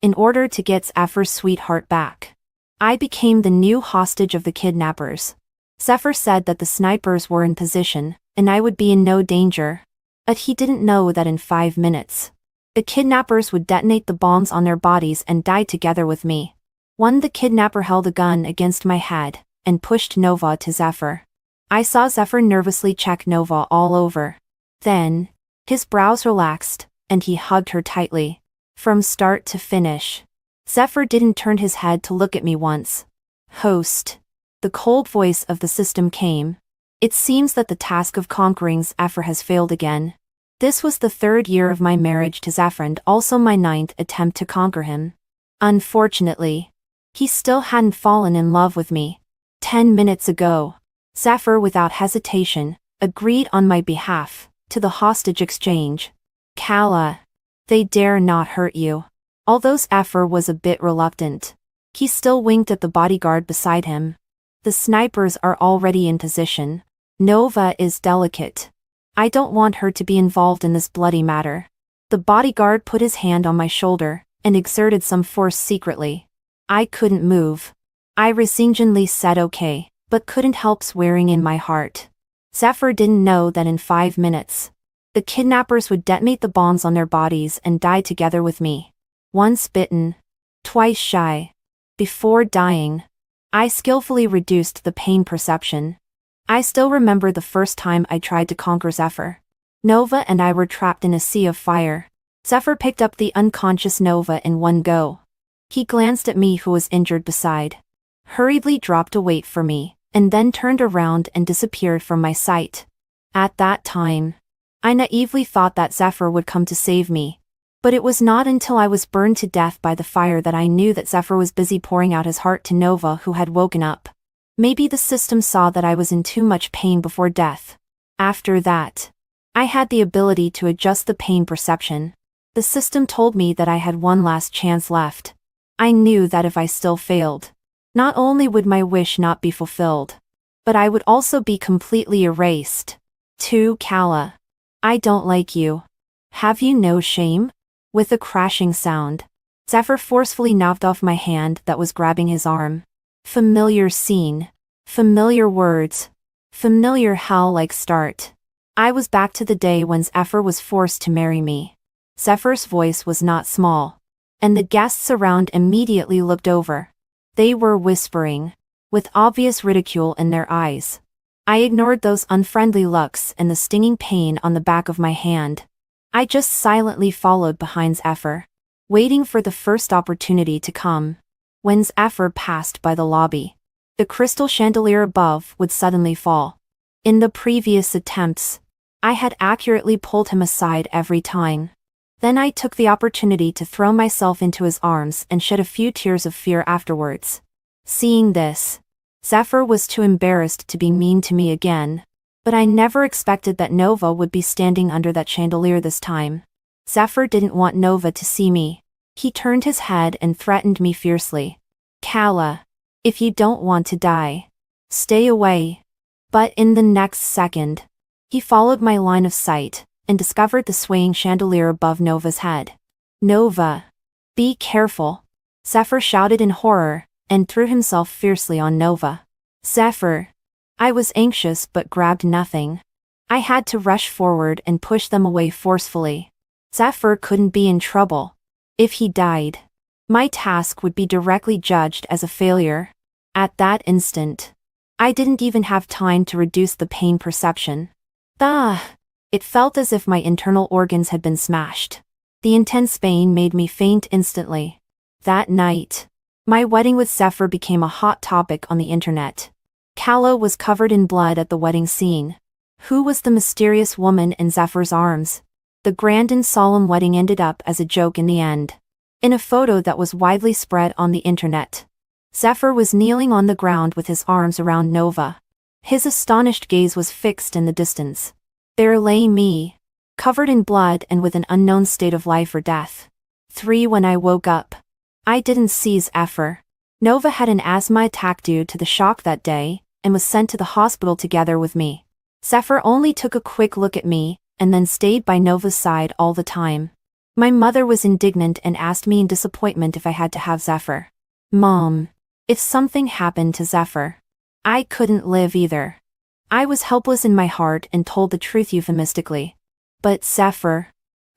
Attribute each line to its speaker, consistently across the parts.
Speaker 1: in order to get Zephyr's sweetheart back. I became the new hostage of the kidnappers. Zephyr said that the snipers were in position, and I would be in no danger. But he didn't know that in 5 minutes, the kidnappers would detonate the bombs on their bodies and die together with me. One, the kidnapper held a gun against my head and pushed Nova to Zephyr. I saw Zephyr nervously check Nova all over. Then, his brows relaxed, and he hugged her tightly. From start to finish, Zephyr didn't turn his head to look at me once. Host. The cold voice of the system came. It seems that the task of conquering Zephyr has failed again. This was the 3rd year of my marriage to Zephyr and also my 9th attempt to conquer him. Unfortunately, he still hadn't fallen in love with me. 10 minutes ago, Zephyr without hesitation agreed on my behalf to the hostage exchange. Kala. They dare not hurt you. Although Zephyr was a bit reluctant, he still winked at the bodyguard beside him. The snipers are already in position. Nova is delicate. I don't want her to be involved in this bloody matter. The bodyguard put his hand on my shoulder and exerted some force secretly. I couldn't move. I resignedly said okay, but couldn't help swearing in my heart. Zephyr didn't know that in 5 minutes, the kidnappers would detonate the bombs on their bodies and die together with me. Once bitten, twice shy. Before dying, I skillfully reduced the pain perception. I still remember the first time I tried to conquer Zephyr. Nova and I were trapped in a sea of fire. Zephyr picked up the unconscious Nova in one go. He glanced at me, who was injured beside, hurriedly dropped a weight for me, and then turned around and disappeared from my sight. At that time, I naively thought that Zephyr would come to save me. But it was not until I was burned to death by the fire that I knew that Zephyr was busy pouring out his heart to Nova, who had woken up. Maybe the system saw that I was in too much pain before death. After that, I had the ability to adjust the pain perception. The system told me that I had one last chance left. I knew that if I still failed, not only would my wish not be fulfilled, but I would also be completely erased. 2. Kala. I don't like you. Have you no shame? With a crashing sound, Zephyr forcefully knocked off my hand that was grabbing his arm. Familiar scene. Familiar words. Familiar hell-like start. I was back to the day when Zephyr was forced to marry me. Zephyr's voice was not small, and the guests around immediately looked over. They were whispering, with obvious ridicule in their eyes. I ignored those unfriendly looks and the stinging pain on the back of my hand. I just silently followed behind Zephyr, waiting for the first opportunity to come. When Zephyr passed by the lobby, the crystal chandelier above would suddenly fall. In the previous attempts, I had accurately pulled him aside every time. Then I took the opportunity to throw myself into his arms and shed a few tears of fear afterwards. Seeing this, Zephyr was too embarrassed to be mean to me again. But I never expected that Nova would be standing under that chandelier this time. Zephyr didn't want Nova to see me. He turned his head and threatened me fiercely. Kala, if you don't want to die, stay away. But in the next second, he followed my line of sight and discovered the swaying chandelier above Nova's head. Nova, be careful, Zephyr shouted in horror and threw himself fiercely on Nova. Zephyr. I was anxious but grabbed nothing. I had to rush forward and push them away forcefully. Zephyr couldn't be in trouble. If he died, my task would be directly judged as a failure. At that instant, I didn't even have time to reduce the pain perception. It felt as if my internal organs had been smashed. The intense pain made me faint instantly. That night, my wedding with Zephyr became a hot topic on the internet. Kala was covered in blood at the wedding scene. Who was the mysterious woman in Zephyr's arms? The grand and solemn wedding ended up as a joke in the end. In a photo that was widely spread on the internet, Zephyr was kneeling on the ground with his arms around Nova. His astonished gaze was fixed in the distance. There lay me, covered in blood and with an unknown state of life or death. 3. When I woke up, I didn't see Zephyr. Nova had an asthma attack due to the shock that day, and was sent to the hospital together with me. Zephyr only took a quick look at me, and then stayed by Nova's side all the time. My mother was indignant and asked me in disappointment if I had to have Zephyr. Mom, if something happened to Zephyr, I couldn't live either. I was helpless in my heart and told the truth euphemistically. But Zephyr,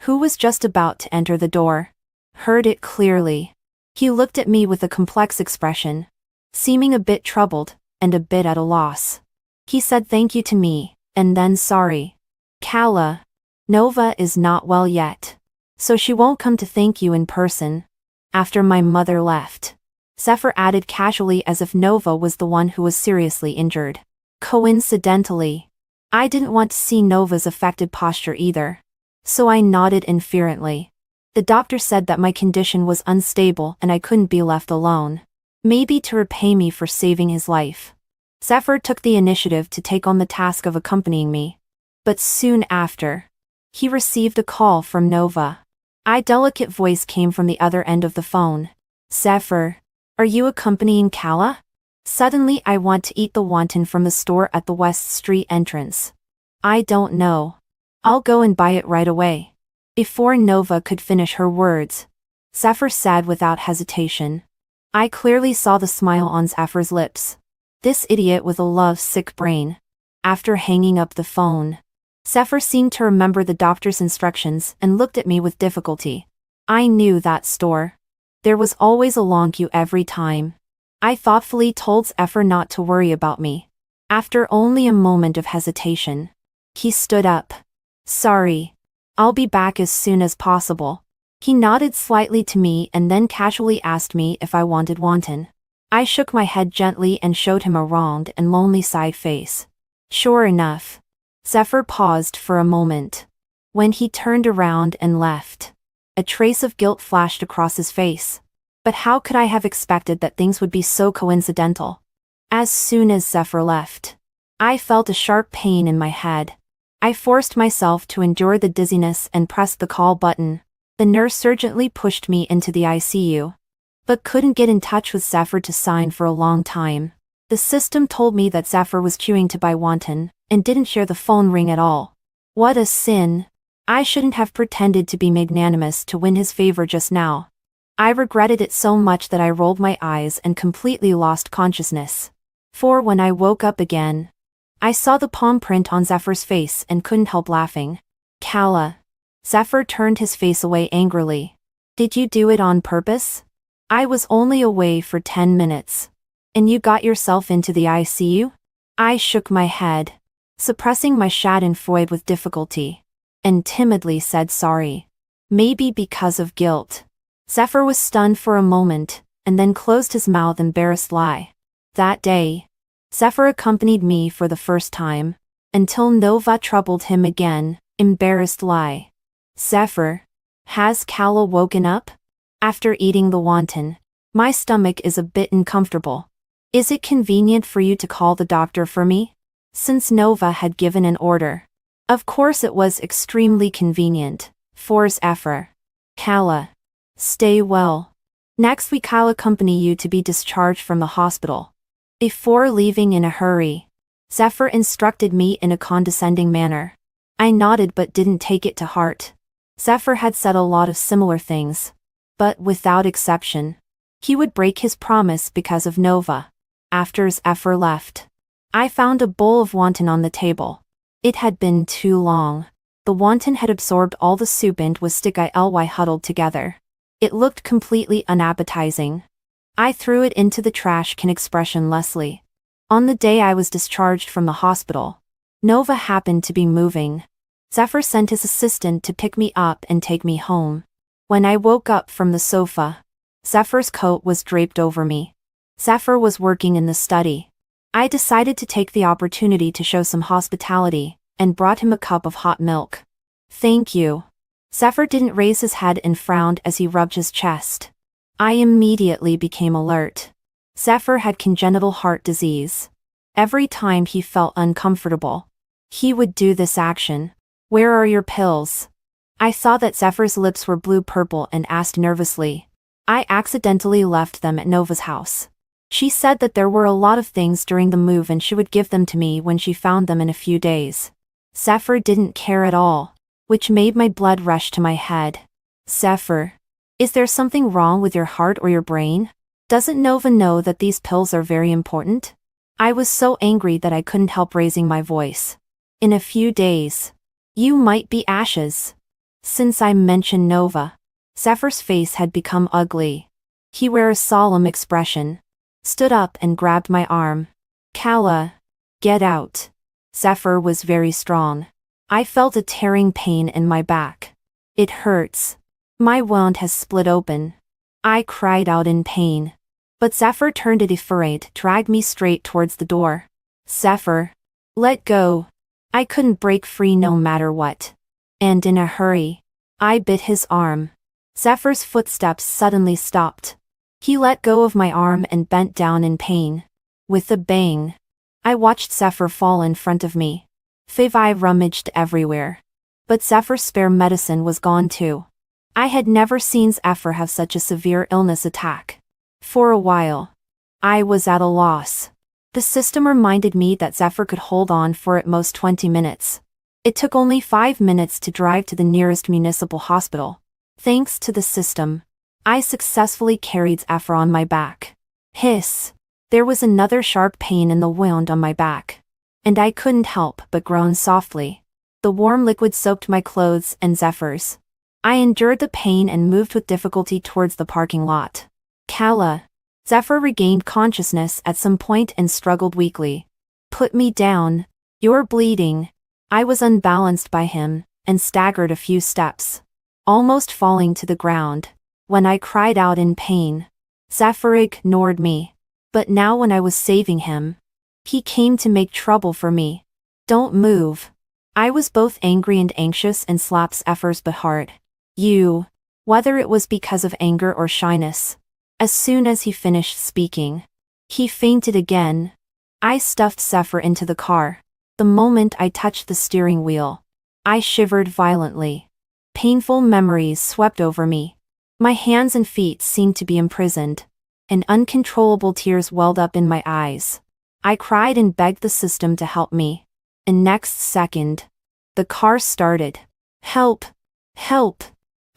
Speaker 1: who was just about to enter the door, heard it clearly. He looked at me with a complex expression, seeming a bit troubled and a bit at a loss. He said thank you to me, and then sorry. Kala, Nova is not well yet, so she won't come to thank you in person. After my mother left, Zephyr added casually as if Nova was the one who was seriously injured. Coincidentally, I didn't want to see Nova's affected posture either, so I nodded inferently. The doctor said that my condition was unstable and I couldn't be left alone. Maybe to repay me for saving his life, Zephyr took the initiative to take on the task of accompanying me. But soon after, he received a call from Nova. A delicate voice came from the other end of the phone. Zephyr, are you accompanying Kala? Suddenly I want to eat the wonton from the store at the West Street entrance. I don't know. I'll go and buy it right away. Before Nova could finish her words, Zephyr said without hesitation. I clearly saw the smile on Zephyr's lips. This idiot with a love-sick brain. After hanging up the phone, Zephyr seemed to remember the doctor's instructions and looked at me with difficulty. I knew that store. There was always a long queue every time. I thoughtfully told Zephyr not to worry about me. After only a moment of hesitation, he stood up. Sorry. I'll be back as soon as possible. He nodded slightly to me and then casually asked me if I wanted wonton. I shook my head gently and showed him a wronged and lonely side face. Sure enough. Zephyr paused for a moment. When he turned around and left, a trace of guilt flashed across his face. But how could I have expected that things would be so coincidental? As soon as Zephyr left, I felt a sharp pain in my head. I forced myself to endure the dizziness and pressed the call button. The nurse urgently pushed me into the ICU, but couldn't get in touch with Zephyr to sign for a long time. The system told me that Zephyr was queuing to buy wonton, and didn't share the phone ring at all. What a sin. I shouldn't have pretended to be magnanimous to win his favor just now. I regretted it so much that I rolled my eyes and completely lost consciousness. For when I woke up again, I saw the palm print on Zephyr's face and couldn't help laughing. Kala. Zephyr turned his face away angrily. Did you do it on purpose? I was only away for 10 minutes. And you got yourself into the ICU? I shook my head, suppressing my schadenfreude with difficulty, and timidly said sorry. Maybe because of guilt. Zephyr was stunned for a moment, and then closed his mouth in embarrassed lie. That day, Zephyr accompanied me for the first time, until Nova troubled him again, embarrassed lie. Zephyr, has Kala woken up? After eating the wonton, my stomach is a bit uncomfortable. Is it convenient for you to call the doctor for me? Since Nova had given an order. Of course it was extremely convenient, for Zephyr. Kala. Stay well. Next week I'll accompany you to be discharged from the hospital. Before leaving in a hurry, Zephyr instructed me in a condescending manner. I nodded but didn't take it to heart. Zephyr had said a lot of similar things, but without exception, he would break his promise because of Nova. After Zephyr left, I found a bowl of wonton on the table. It had been too long. The wonton had absorbed all the soup and was sticky huddled together. It looked completely unappetizing. I threw it into the trash can expressionlessly. On the day I was discharged from the hospital, Nova happened to be moving. Zephyr sent his assistant to pick me up and take me home. When I woke up from the sofa, Zephyr's coat was draped over me. Zephyr was working in the study. I decided to take the opportunity to show some hospitality, and brought him a cup of hot milk. Thank you. Zephyr didn't raise his head and frowned as he rubbed his chest. I immediately became alert. Zephyr had congenital heart disease. Every time he felt uncomfortable, he would do this action. Where are your pills? I saw that Zephyr's lips were blue-purple and asked nervously. I accidentally left them at Nova's house. She said that there were a lot of things during the move and she would give them to me when she found them in a few days. Zephyr didn't care at all, which made my blood rush to my head. Zephyr. Is there something wrong with your heart or your brain? Doesn't Nova know that these pills are very important? I was so angry that I couldn't help raising my voice. In a few days, you might be ashes. Since I mentioned Nova, Zephyr's face had become ugly. He wore a solemn expression, stood up and grabbed my arm. Kala, get out. Zephyr was very strong. I felt a tearing pain in my back. It hurts. My wound has split open. I cried out in pain. But Zephyr turned a defiant, dragged me straight towards the door. Zephyr, let go. I couldn't break free no matter what. And in a hurry, I bit his arm. Zephyr's footsteps suddenly stopped. He let go of my arm and bent down in pain. With a bang, I watched Zephyr fall in front of me. I rummaged everywhere. But Zephyr's spare medicine was gone too. I had never seen Zephyr have such a severe illness attack. For a while, I was at a loss. The system reminded me that Zephyr could hold on for at most 20 minutes. It took only 5 minutes to drive to the nearest municipal hospital. Thanks to the system, I successfully carried Zephyr on my back. Hiss! There was another sharp pain in the wound on my back. And I couldn't help but groan softly. The warm liquid soaked my clothes and Zephyr's. I endured the pain and moved with difficulty towards the parking lot. Kala. Zephyr regained consciousness at some point and struggled weakly. Put me down. You're bleeding. I was unbalanced by him, and staggered a few steps, almost falling to the ground, when I cried out in pain. Zephyr ignored me. But now when I was saving him, he came to make trouble for me. Don't move. I was both angry and anxious and slapped Zephyr's butt hard. You. Whether it was because of anger or shyness. As soon as he finished speaking, he fainted again. I stuffed Zephyr into the car. The moment I touched the steering wheel, I shivered violently. Painful memories swept over me. My hands and feet seemed to be imprisoned, and uncontrollable tears welled up in my eyes. I cried and begged the system to help me. And next second, the car started. Help! Help!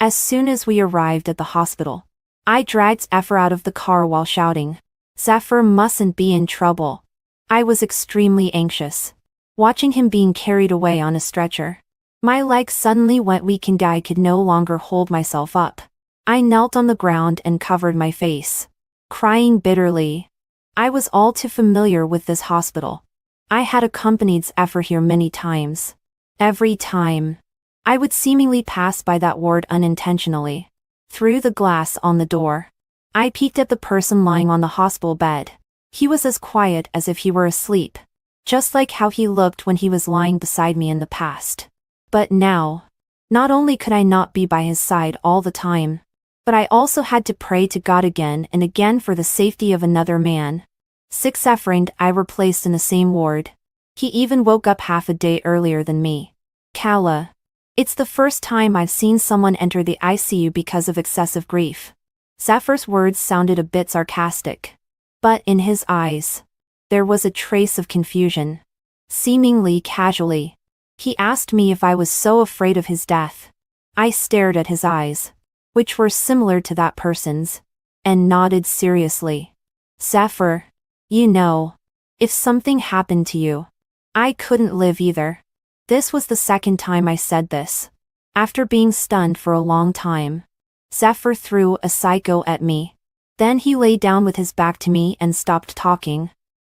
Speaker 1: As soon as we arrived at the hospital, I dragged Zephyr out of the car while shouting, Zephyr mustn't be in trouble. I was extremely anxious, watching him being carried away on a stretcher. My legs suddenly went weak and I could no longer hold myself up. I knelt on the ground and covered my face, crying bitterly. I was all too familiar with this hospital. I had accompanied Zephyr here many times. Every time, I would seemingly pass by that ward unintentionally. Through the glass on the door, I peeked at the person lying on the hospital bed. He was as quiet as if he were asleep, just like how he looked when he was lying beside me in the past. But now, not only could I not be by his side all the time, but I also had to pray to God again and again for the safety of another man. Zephyr and I were placed in the same ward. He even woke up half a day earlier than me. Kala. It's the first time I've seen someone enter the ICU because of excessive grief. Zephyr's words sounded a bit sarcastic. But in his eyes, there was a trace of confusion. Seemingly casually, he asked me if I was so afraid of his death. I stared at his eyes, which were similar to that person's, and nodded seriously. Zephyr, you know, if something happened to you, I couldn't live either. This was the second time I said this. After being stunned for a long time, Zephyr threw a psycho at me. Then he lay down with his back to me and stopped talking.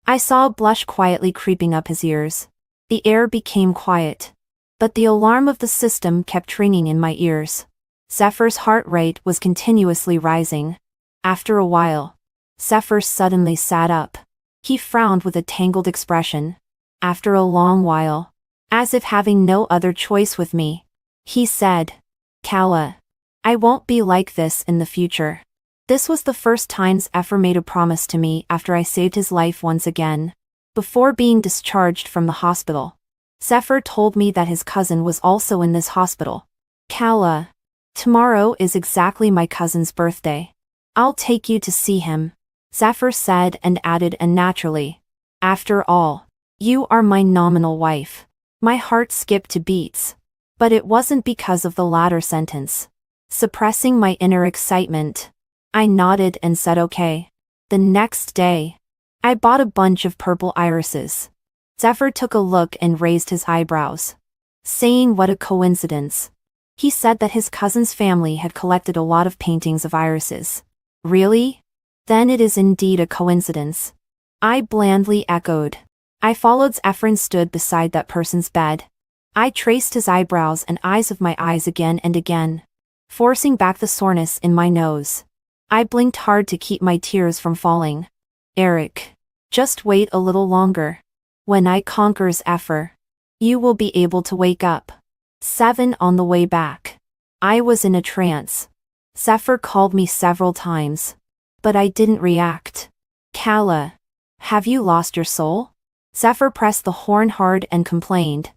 Speaker 1: I saw a blush quietly creeping up his ears. The air became quiet, but the alarm of the system kept ringing in my ears. Zephyr's heart rate was continuously rising. After a while, Zephyr suddenly sat up. He frowned with a tangled expression. After a long while, as if having no other choice with me, he said, Kala, I won't be like this in the future. This was the first time Zephyr made a promise to me after I saved his life once again. Before being discharged from the hospital, Zephyr told me that his cousin was also in this hospital. Kala, tomorrow is exactly my cousin's birthday. I'll take you to see him, Zephyr said and added unnaturally. After all, you are my nominal wife. My heart skipped to beats. But it wasn't because of the latter sentence. Suppressing my inner excitement, I nodded and said okay. The next day, I bought a bunch of purple irises. Zephyr took a look and raised his eyebrows, saying what a coincidence. He said that his cousin's family had collected a lot of paintings of irises. Really? Then it is indeed a coincidence. I blandly echoed. I followed Zephyr and stood beside that person's bed. I traced his eyebrows and eyes of my eyes again and again, forcing back the soreness in my nose. I blinked hard to keep my tears from falling. Eric, just wait a little longer. When I conquers Zephyr, you will be able to wake up. 7 on the way back. I was in a trance. Zephyr called me several times, but I didn't react. Kala, have you lost your soul? Zephyr pressed the horn hard and complained.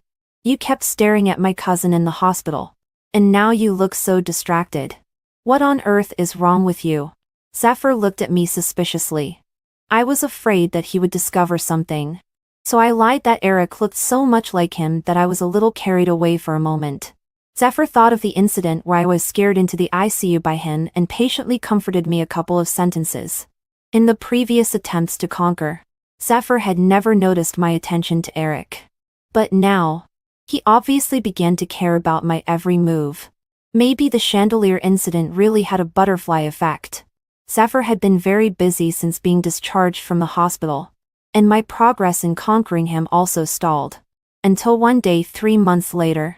Speaker 1: You kept staring at my cousin in the hospital, and now you look so distracted. What on earth is wrong with you? Zephyr looked at me suspiciously. I was afraid that he would discover something, so I lied that Eric looked so much like him that I was a little carried away for a moment. Zephyr thought of the incident where I was scared into the ICU by him and patiently comforted me a couple of sentences. In the previous attempts to conquer, Zephyr had never noticed my attention to Eric. But now, he obviously began to care about my every move. Maybe the chandelier incident really had a butterfly effect. Zephyr had been very busy since being discharged from the hospital, and my progress in conquering him also stalled. Until one day 3 months later,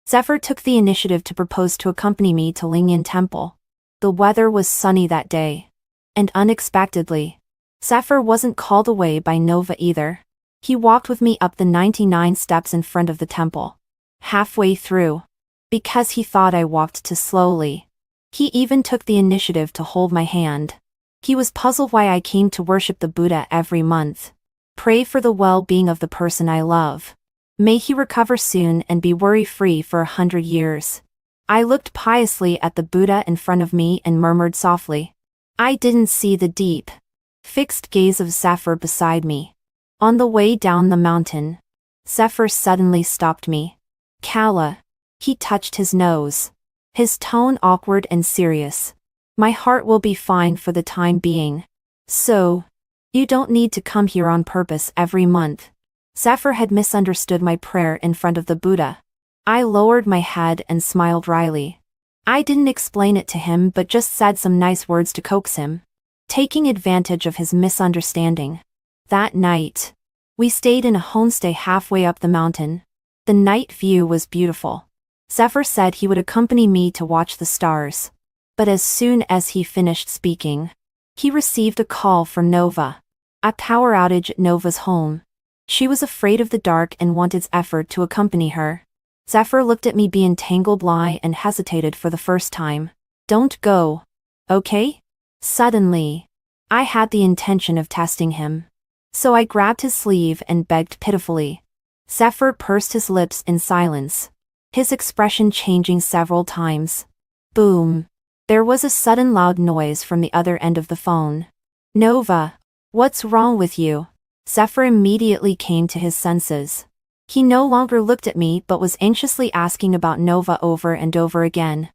Speaker 1: Zephyr took the initiative to propose to accompany me to Lingyan Temple. The weather was sunny that day. And unexpectedly, Zephyr wasn't called away by Nova either. He walked with me up the 99 steps in front of the temple. Halfway through, because he thought I walked too slowly, he even took the initiative to hold my hand. He was puzzled why I came to worship the Buddha every month. Pray for the well-being of the person I love. May he recover soon and be worry-free for 100 years. I looked piously at the Buddha in front of me and murmured softly. I didn't see the deep, fixed gaze of Zephyr beside me. On the way down the mountain, Zephyr suddenly stopped me. Kala. He touched his nose, his tone awkward and serious. My heart will be fine for the time being. So, you don't need to come here on purpose every month. Zephyr had misunderstood my prayer in front of the Buddha. I lowered my head and smiled wryly. I didn't explain it to him but just said some nice words to coax him, taking advantage of his misunderstanding. That night, we stayed in a homestay halfway up the mountain. The night view was beautiful. Zephyr said he would accompany me to watch the stars. But as soon as he finished speaking, he received a call from Nova. A power outage at Nova's home. She was afraid of the dark and wanted Zephyr to accompany her. Zephyr looked at me being tangled lie and hesitated for the first time. Don't go. Okay? Suddenly, I had the intention of testing him. So I grabbed his sleeve and begged pitifully. Zephyr pursed his lips in silence, his expression changing several times. Boom. There was a sudden loud noise from the other end of the phone. Nova, what's wrong with you? Zephyr immediately came to his senses. He no longer looked at me but was anxiously asking about Nova over and over again.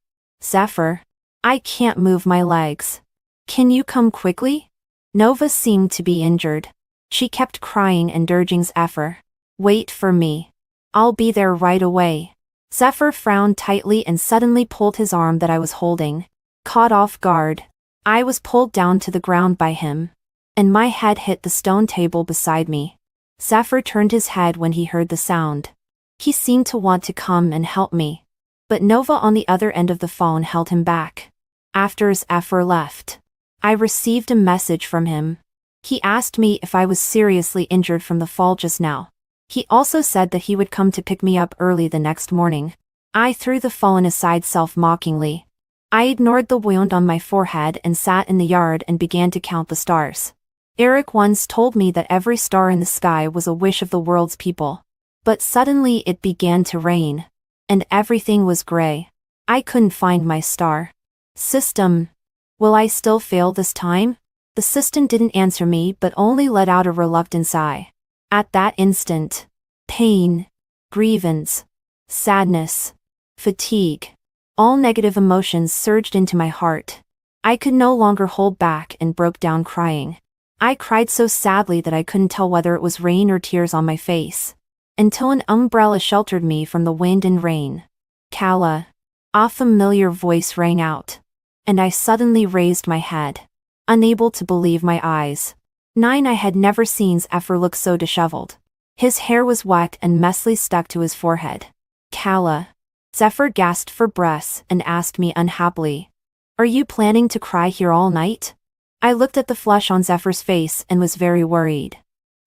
Speaker 1: Zephyr, I can't move my legs. Can you come quickly? Nova seemed to be injured. She kept crying and urging Zephyr. Wait for me. I'll be there right away. Zephyr frowned tightly and suddenly pulled his arm that I was holding. Caught off guard, I was pulled down to the ground by him, and my head hit the stone table beside me. Zephyr turned his head when he heard the sound. He seemed to want to come and help me, but Nova on the other end of the phone held him back. After Zephyr left, I received a message from him. He asked me if I was seriously injured from the fall just now. He also said that he would come to pick me up early the next morning. I threw the phone aside self-mockingly. I ignored the wound on my forehead and sat in the yard and began to count the stars. Eric once told me that every star in the sky was a wish of the world's people. But suddenly it began to rain, and everything was gray. I couldn't find my star. System. Will I still fail this time? The system didn't answer me but only let out a reluctant sigh. At that instant, pain, grievance, sadness, fatigue, All negative emotions surged into my heart. I could no longer hold back and broke down crying. I cried so sadly that I couldn't tell whether it was rain or tears on my face. Until an umbrella sheltered me from the wind and rain. Kala. A familiar voice rang out. And I suddenly raised my head. Unable to believe my eyes. I had never seen Zephyr look so disheveled. His hair was wet and messily stuck to his forehead. Kala. Zephyr gasped for breath and asked me unhappily. Are you planning to cry here all night? I looked at the flush on Zephyr's face and was very worried.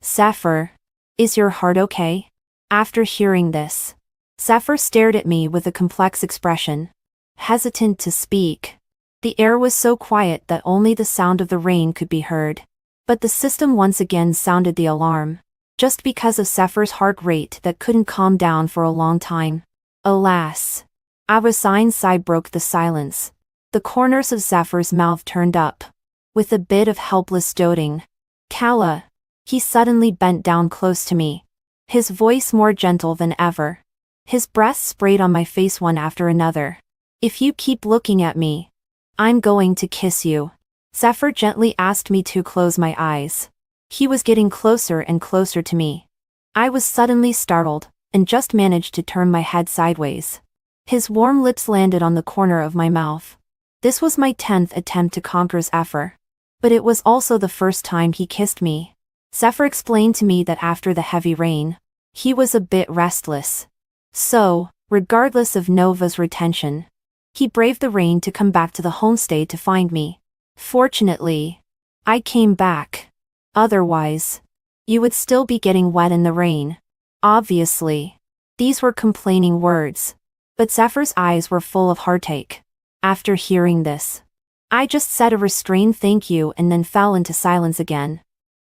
Speaker 1: Zephyr. Is your heart okay? After hearing this, Zephyr stared at me with a complex expression. Hesitant to speak. The air was so quiet that only the sound of the rain could be heard. But the system once again sounded the alarm. Just because of Zephyr's heart rate that couldn't calm down for a long time. Alas. A resigned sigh broke the silence. The corners of Zephyr's mouth turned up. With a bit of helpless doting. Kala. He suddenly bent down close to me. His voice more gentle than ever. His breath sprayed on my face one after another. If you keep looking at me, I'm going to kiss you. Zephyr gently asked me to close my eyes. He was getting closer and closer to me. I was suddenly startled, and just managed to turn my head sideways. His warm lips landed on the corner of my mouth. This was my 10th attempt to conquer Zephyr. But it was also the first time he kissed me. Zephyr explained to me that after the heavy rain, he was a bit restless. So, regardless of Nova's retention, he braved the rain to come back to the homestay to find me. Fortunately, I came back. Otherwise, you would still be getting wet in the rain. Obviously. These were complaining words. But Zephyr's eyes were full of heartache. After hearing this, I just said a restrained thank you and then fell into silence again.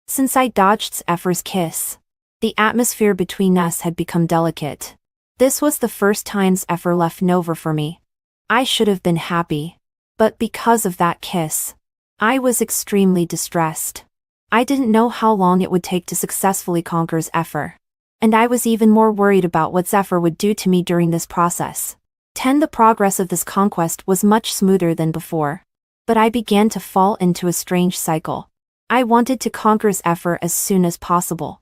Speaker 1: Since I dodged Zephyr's kiss, the atmosphere between us had become delicate. This was the first time Zephyr left Nova for me. I should have been happy. But because of that kiss, I was extremely distressed. I didn't know how long it would take to successfully conquer Zephyr. And I was even more worried about what Zephyr would do to me during this process. The progress of this conquest was much smoother than before. But I began to fall into a strange cycle. I wanted to conquer Zephyr as soon as possible.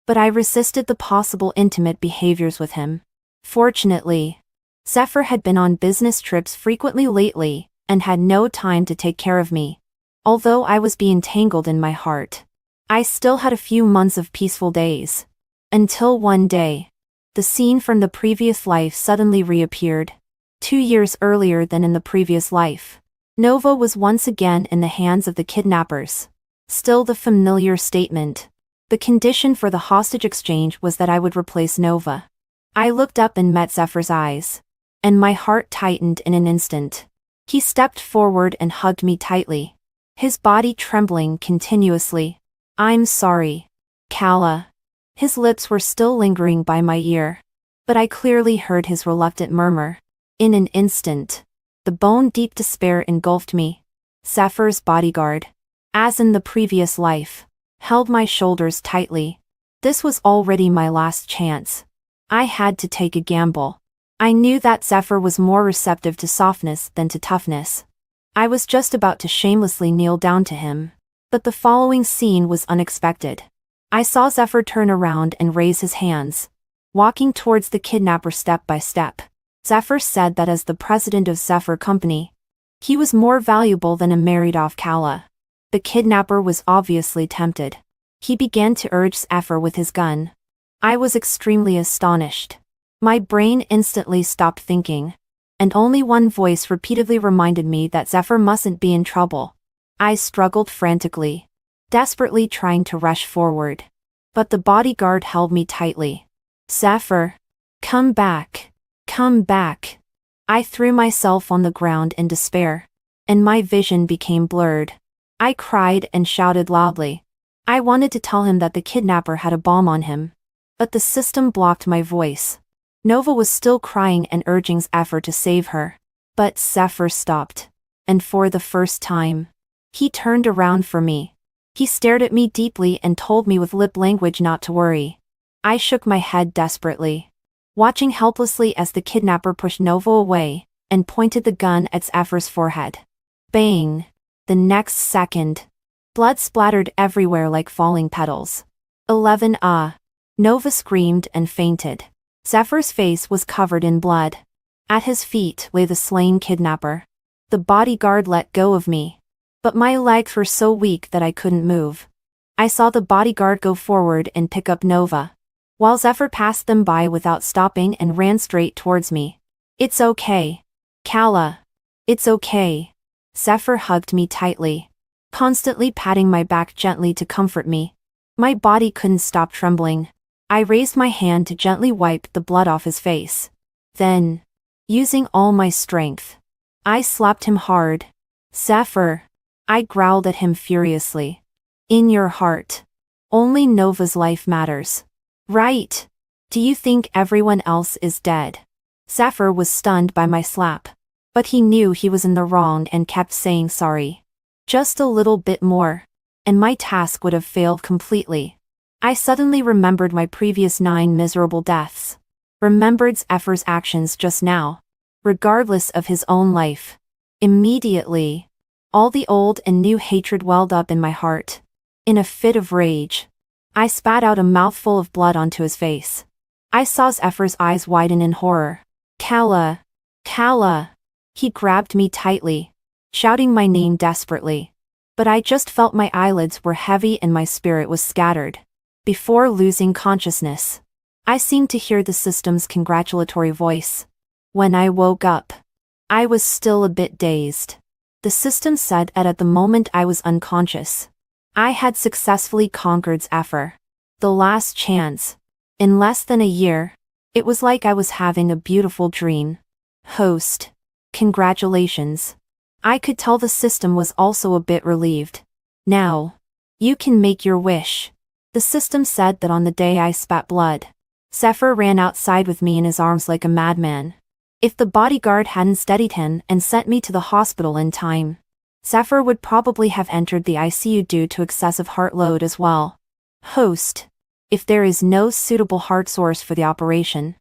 Speaker 1: But I resisted the possible intimate behaviors with him. Fortunately, Zephyr had been on business trips frequently lately, and had no time to take care of me. Although I was being tangled in my heart, I still had a few months of peaceful days. Until one day, the scene from the previous life suddenly reappeared. 2 years earlier than in the previous life, Nova was once again in the hands of the kidnappers. Still the familiar statement. The condition for the hostage exchange was that I would replace Nova. I looked up and met Zephyr's eyes. And my heart tightened in an instant. He stepped forward and hugged me tightly. His body trembling continuously. I'm sorry, Kala. His lips were still lingering by my ear. But I clearly heard his reluctant murmur. In an instant, the bone-deep despair engulfed me. Zephyr's bodyguard, as in the previous life, held my shoulders tightly. This was already my last chance. I had to take a gamble. I knew that Zephyr was more receptive to softness than to toughness. I was just about to shamelessly kneel down to him. But the following scene was unexpected. I saw Zephyr turn around and raise his hands, walking towards the kidnapper step by step. Zephyr said that as the president of Zephyr Company, he was more valuable than a married-off Kala. The kidnapper was obviously tempted. He began to urge Zephyr with his gun. I was extremely astonished. My brain instantly stopped thinking. And only one voice repeatedly reminded me that Zephyr mustn't be in trouble. I struggled frantically, desperately trying to rush forward. But the bodyguard held me tightly. Zephyr, come back. Come back. I threw myself on the ground in despair. And my vision became blurred. I cried and shouted loudly. I wanted to tell him that the kidnapper had a bomb on him. But the system blocked my voice. Nova was still crying and urging Zephyr to save her. But Zephyr stopped. And for the first time, he turned around for me. He stared at me deeply and told me with lip language not to worry. I shook my head desperately, watching helplessly as the kidnapper pushed Nova away, and pointed the gun at Zephyr's forehead. Bang! The next second, blood splattered everywhere like falling petals. 11 Nova screamed and fainted. Zephyr's face was covered in blood. At his feet lay the slain kidnapper. The bodyguard let go of me. But my legs were so weak that I couldn't move. I saw the bodyguard go forward and pick up Nova, while Zephyr passed them by without stopping and ran straight towards me. It's okay. Kala. It's okay. Zephyr hugged me tightly, constantly patting my back gently to comfort me. My body couldn't stop trembling. I raised my hand to gently wipe the blood off his face. Then, using all my strength, I slapped him hard. Zephyr. I growled at him furiously. In your heart, only Nova's life matters. Right? Do you think everyone else is dead? Zephyr was stunned by my slap, but he knew he was in the wrong and kept saying sorry. Just a little bit more, and my task would have failed completely. I suddenly remembered my previous 9 miserable deaths. Remembered Zephyr's actions just now, regardless of his own life. Immediately, all the old and new hatred welled up in my heart. In a fit of rage, I spat out a mouthful of blood onto his face. I saw Zephyr's eyes widen in horror. Kala. Kala. He grabbed me tightly, shouting my name desperately. But I just felt my eyelids were heavy and my spirit was scattered. Before losing consciousness, I seemed to hear the system's congratulatory voice. When I woke up, I was still a bit dazed. The system said that at the moment I was unconscious, I had successfully conquered Zephyr. The last chance. In less than a year, it was like I was having a beautiful dream. Host. Congratulations. I could tell the system was also a bit relieved. Now, you can make your wish. The system said that on the day I spat blood, Zephyr ran outside with me in his arms like a madman. If the bodyguard hadn't steadied him and sent me to the hospital in time, Zephyr would probably have entered the ICU due to excessive heart load as well. Host. If there is no suitable heart source for the operation,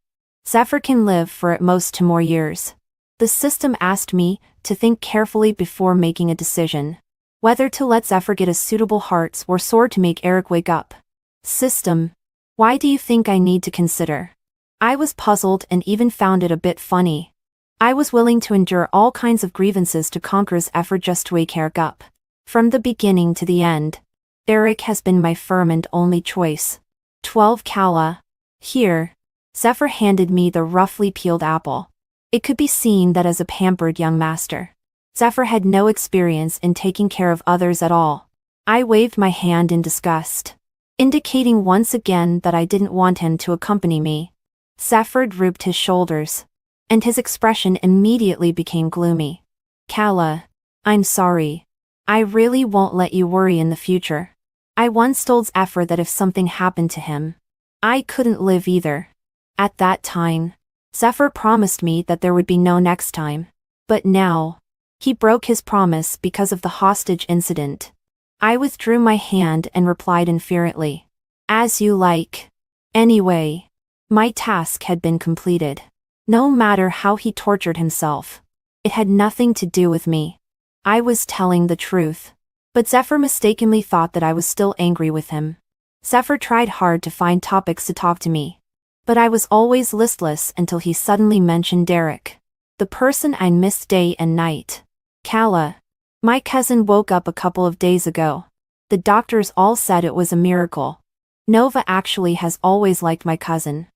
Speaker 1: Zephyr can live for at most 2 more years. The system asked me to think carefully before making a decision, whether to let Zephyr get a suitable heart or sword to make Eric wake up. System. Why do you think I need to consider? I was puzzled and even found it a bit funny. I was willing to endure all kinds of grievances to conquer Zephyr just to wake Eric up. From the beginning to the end, Eric has been my firm and only choice. 12 Kala. Here. Zephyr handed me the roughly peeled apple. It could be seen that as a pampered young master, Zephyr had no experience in taking care of others at all. I waved my hand in disgust, indicating once again that I didn't want him to accompany me. Zephyr drooped his shoulders, and his expression immediately became gloomy. Kala, I'm sorry. I really won't let you worry in the future. I once told Zephyr that if something happened to him, I couldn't live either. At that time, Zephyr promised me that there would be no next time. But now, he broke his promise because of the hostage incident. I withdrew my hand and replied infuriately. As you like. Anyway, my task had been completed. No matter how he tortured himself, it had nothing to do with me. I was telling the truth. But Zephyr mistakenly thought that I was still angry with him. Zephyr tried hard to find topics to talk to me, but I was always listless until he suddenly mentioned Derek, the person I missed day and night. Kala. My cousin woke up a couple of days ago. The doctors all said it was a miracle. Nova actually has always liked my cousin.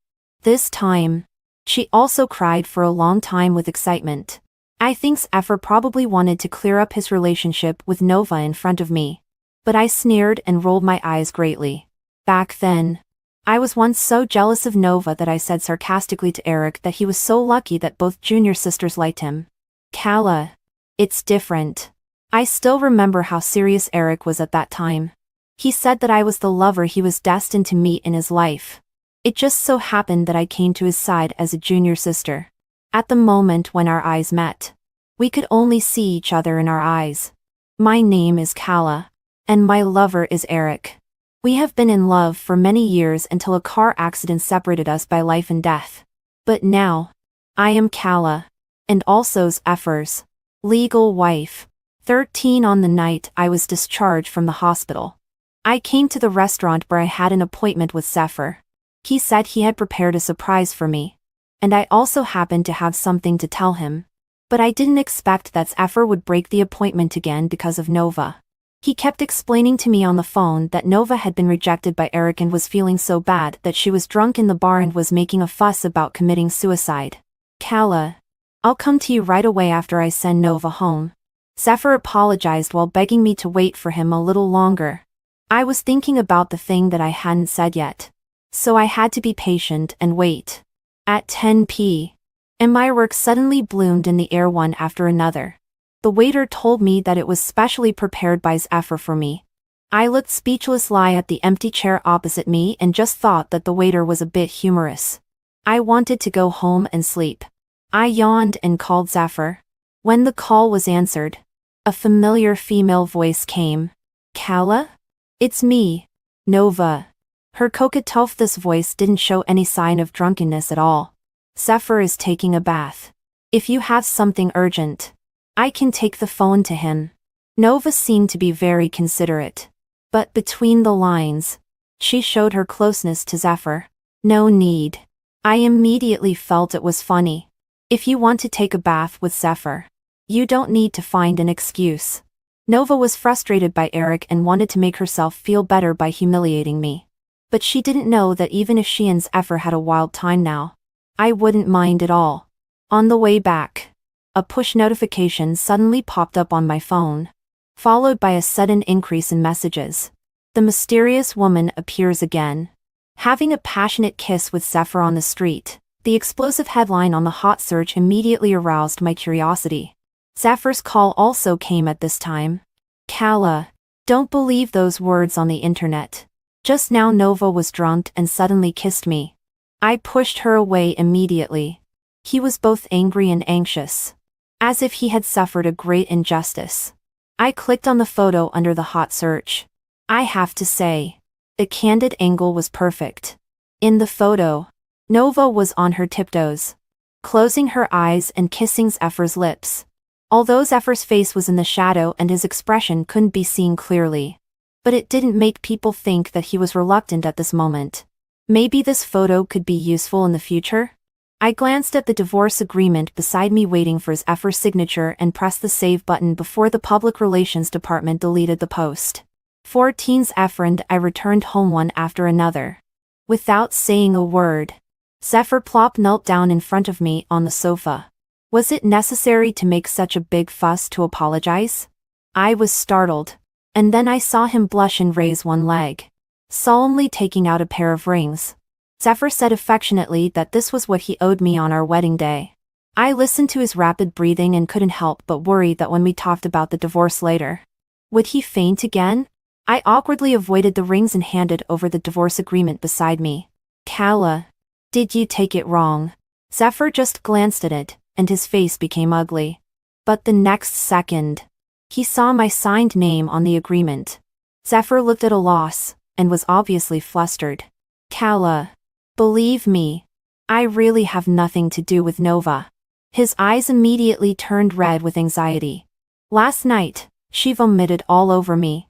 Speaker 1: This time, she also cried for a long time with excitement. I think Zephyr probably wanted to clear up his relationship with Nova in front of me. But I sneered and rolled my eyes greatly. Back then, I was once so jealous of Nova that I said sarcastically to Eric that he was so lucky that both junior sisters liked him. Kala. It's different. I still remember how serious Eric was at that time. He said that I was the lover he was destined to meet in his life. It just so happened that I came to his side as a junior sister. At the moment when our eyes met, we could only see each other in our eyes. My name is Kala, and my lover is Eric. We have been in love for many years until a car accident separated us by life and death. But now, I am Kala. and also Zephyr's legal wife. 13 on the night I was discharged from the hospital. I came to the restaurant where I had an appointment with Zephyr. He said he had prepared a surprise for me. And I also happened to have something to tell him. But I didn't expect that Zephyr would break the appointment again because of Nova. He kept explaining to me on the phone that Nova had been rejected by Eric and was feeling so bad that she was drunk in the bar and was making a fuss about committing suicide. Kala, I'll come to you right away after I send Nova home. Zephyr apologized while begging me to wait for him a little longer. I was thinking about the thing that I hadn't said yet. So I had to be patient and wait. At 10 p.m. my work suddenly bloomed in the air one after another. The waiter told me that it was specially prepared by Zephyr for me. I looked speechlessly at the empty chair opposite me and just thought that the waiter was a bit humorous. I wanted to go home and sleep. I yawned and called Zephyr. When the call was answered, a familiar female voice came. Kala? It's me, Nova. Her coquettious voice didn't show any sign of drunkenness at all. Zephyr is taking a bath. If you have something urgent, I can take the phone to him. Nova seemed to be very considerate. But between the lines, she showed her closeness to Zephyr. No need. I immediately felt it was funny. If you want to take a bath with Zephyr, you don't need to find an excuse. Nova was frustrated by Eric and wanted to make herself feel better by humiliating me. But she didn't know that even if she and Zephyr had a wild time now, I wouldn't mind at all. On the way back, a push notification suddenly popped up on my phone, followed by a sudden increase in messages. The mysterious woman appears again. Having a passionate kiss with Zephyr on the street, the explosive headline on the hot search immediately aroused my curiosity. Zephyr's call also came at this time. Kala, don't believe those words on the internet. Just now Nova was drunk and suddenly kissed me. I pushed her away immediately. He was both angry and anxious, as if he had suffered a great injustice. I clicked on the photo under the hot search. I have to say, the candid angle was perfect. In the photo, Nova was on her tiptoes, closing her eyes and kissing Zephyr's lips. Although Zephyr's face was in the shadow and his expression couldn't be seen clearly. But it didn't make people think that he was reluctant at this moment. Maybe this photo could be useful in the future? I glanced at the divorce agreement beside me waiting for Zephyr's signature and pressed the save button before the public relations department deleted the post. 14's and I returned home one after another. Without saying a word, Zephyr knelt down in front of me on the sofa. Was it necessary to make such a big fuss to apologize? I was startled. And then I saw him blush and raise one leg, solemnly taking out a pair of rings. Zephyr said affectionately that this was what he owed me on our wedding day. I listened to his rapid breathing and couldn't help but worry that when we talked about the divorce later, would he faint again? I awkwardly avoided the rings and handed over the divorce agreement beside me. Kala, did you take it wrong? Zephyr just glanced at it, and his face became ugly. But the next second, he saw my signed name on the agreement. Zephyr looked at a loss, and was obviously flustered. Kala, believe me, I really have nothing to do with Nova. His eyes immediately turned red with anxiety. Last night, she vomited all over me.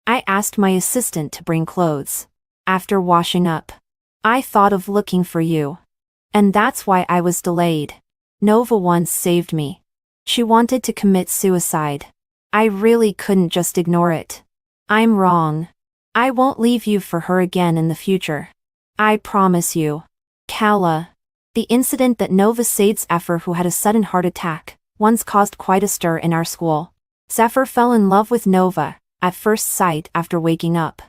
Speaker 1: I asked my assistant to bring clothes. After washing up, I thought of looking for you. And that's why I was delayed. Nova once saved me. She wanted to commit suicide. I really couldn't just ignore it. I'm wrong. I won't leave you for her again in the future. I promise you. Kala. The incident that Nova saved Zephyr, who had a sudden heart attack, once caused quite a stir in our school. Zephyr fell in love with Nova at first sight after waking up.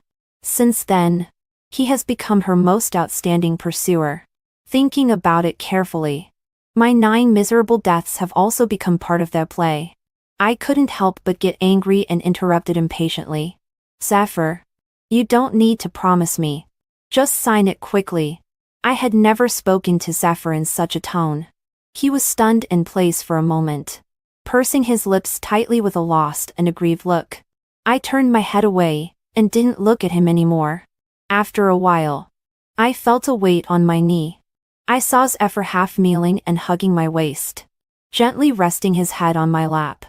Speaker 1: Since then, he has become her most outstanding pursuer. Thinking about it carefully, my 9 miserable deaths have also become part of their play. I couldn't help but get angry and interrupted impatiently. Zephyr, you don't need to promise me. Just sign it quickly. I had never spoken to Zephyr in such a tone. He was stunned in place for a moment, pursing his lips tightly with a lost and aggrieved look. I turned my head away, and didn't look at him anymore. After a while, I felt a weight on my knee. I saw Zephyr half kneeling and hugging my waist. gently resting his head on my lap.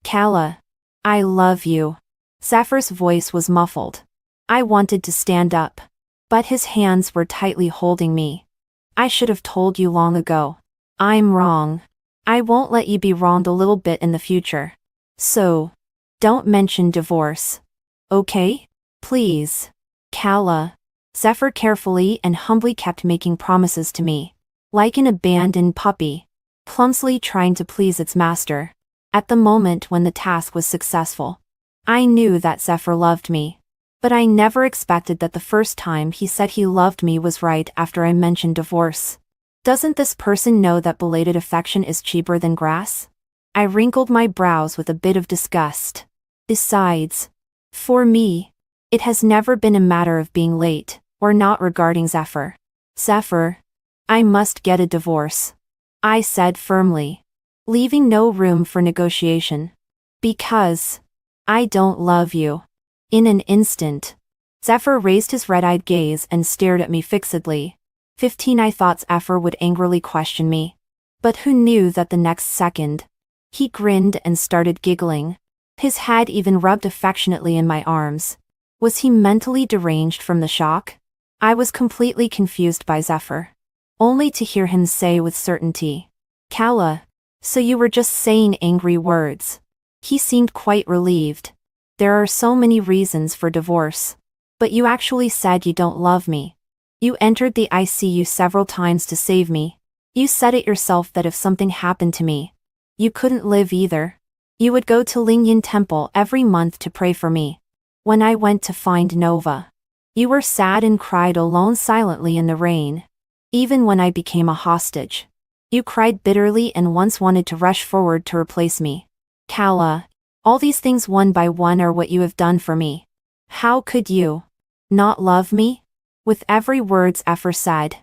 Speaker 1: Kala, I love you. Zephyr's voice was muffled. I wanted to stand up, but his hands were tightly holding me. I should have told you long ago. I'm wrong. I won't let you be wronged a little bit in the future. So, don't mention divorce. Okay? Please. Kala. Zephyr carefully and humbly kept making promises to me, like an abandoned puppy, clumsily trying to please its master. At the moment when the task was successful, I knew that Zephyr loved me, but I never expected that the first time he said he loved me was right after I mentioned divorce. Doesn't this person know that belated affection is cheaper than grass? I wrinkled my brows with a bit of disgust. Besides, for me, it has never been a matter of being late or not regarding Zephyr. Zephyr, I must get a divorce, I said firmly, leaving no room for negotiation. Because I don't love you. In an instant, Zephyr raised his red-eyed gaze and stared at me fixedly. 15 I thought Zephyr would angrily question me. But who knew that the next second, he grinned and started giggling. His head even rubbed affectionately in my arms. Was he mentally deranged from the shock? I was completely confused by Zephyr, only to hear him say with certainty, Kala, so you were just saying angry words. He seemed quite relieved. There are so many reasons for divorce. But you actually said you don't love me. You entered the ICU several times to save me. You said it yourself that if something happened to me, you couldn't live either. You would go to Lingyan Temple every month to pray for me. When I went to find Nova, you were sad and cried alone silently in the rain. Even when I became a hostage, you cried bitterly and once wanted to rush forward to replace me. Kala, all these things one by one are what you have done for me. How could you not love me? With every word Zephyr said,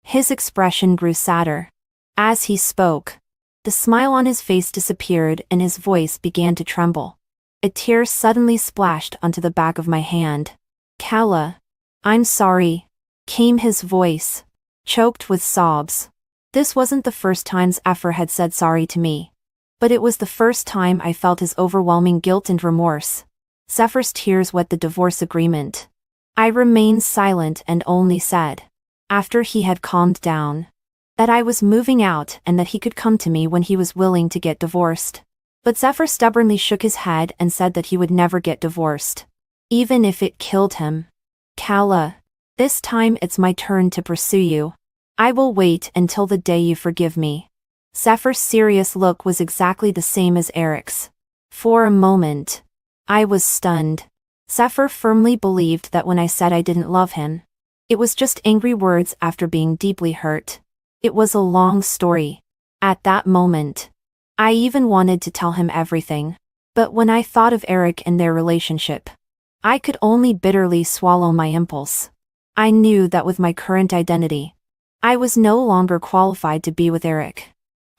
Speaker 1: his expression grew sadder. As he spoke, the smile on his face disappeared and his voice began to tremble. A tear suddenly splashed onto the back of my hand. Kala, I'm sorry, came his voice, choked with sobs. This wasn't the first time Zephyr had said sorry to me, but it was the first time I felt his overwhelming guilt and remorse. Zephyr's tears wet the divorce agreement. I remained silent and only said, after he had calmed down, that I was moving out and that he could come to me when he was willing to get divorced. But Zephyr stubbornly shook his head and said that he would never get divorced, even if it killed him. Kala, this time it's my turn to pursue you. I will wait until the day you forgive me. Zephyr's serious look was exactly the same as Eric's. For a moment, I was stunned. Zephyr firmly believed that when I said I didn't love him, it was just angry words after being deeply hurt. It was a long story. At that moment, I even wanted to tell him everything. But when I thought of Eric and their relationship, I could only bitterly swallow my impulse. I knew that with my current identity, I was no longer qualified to be with Eric.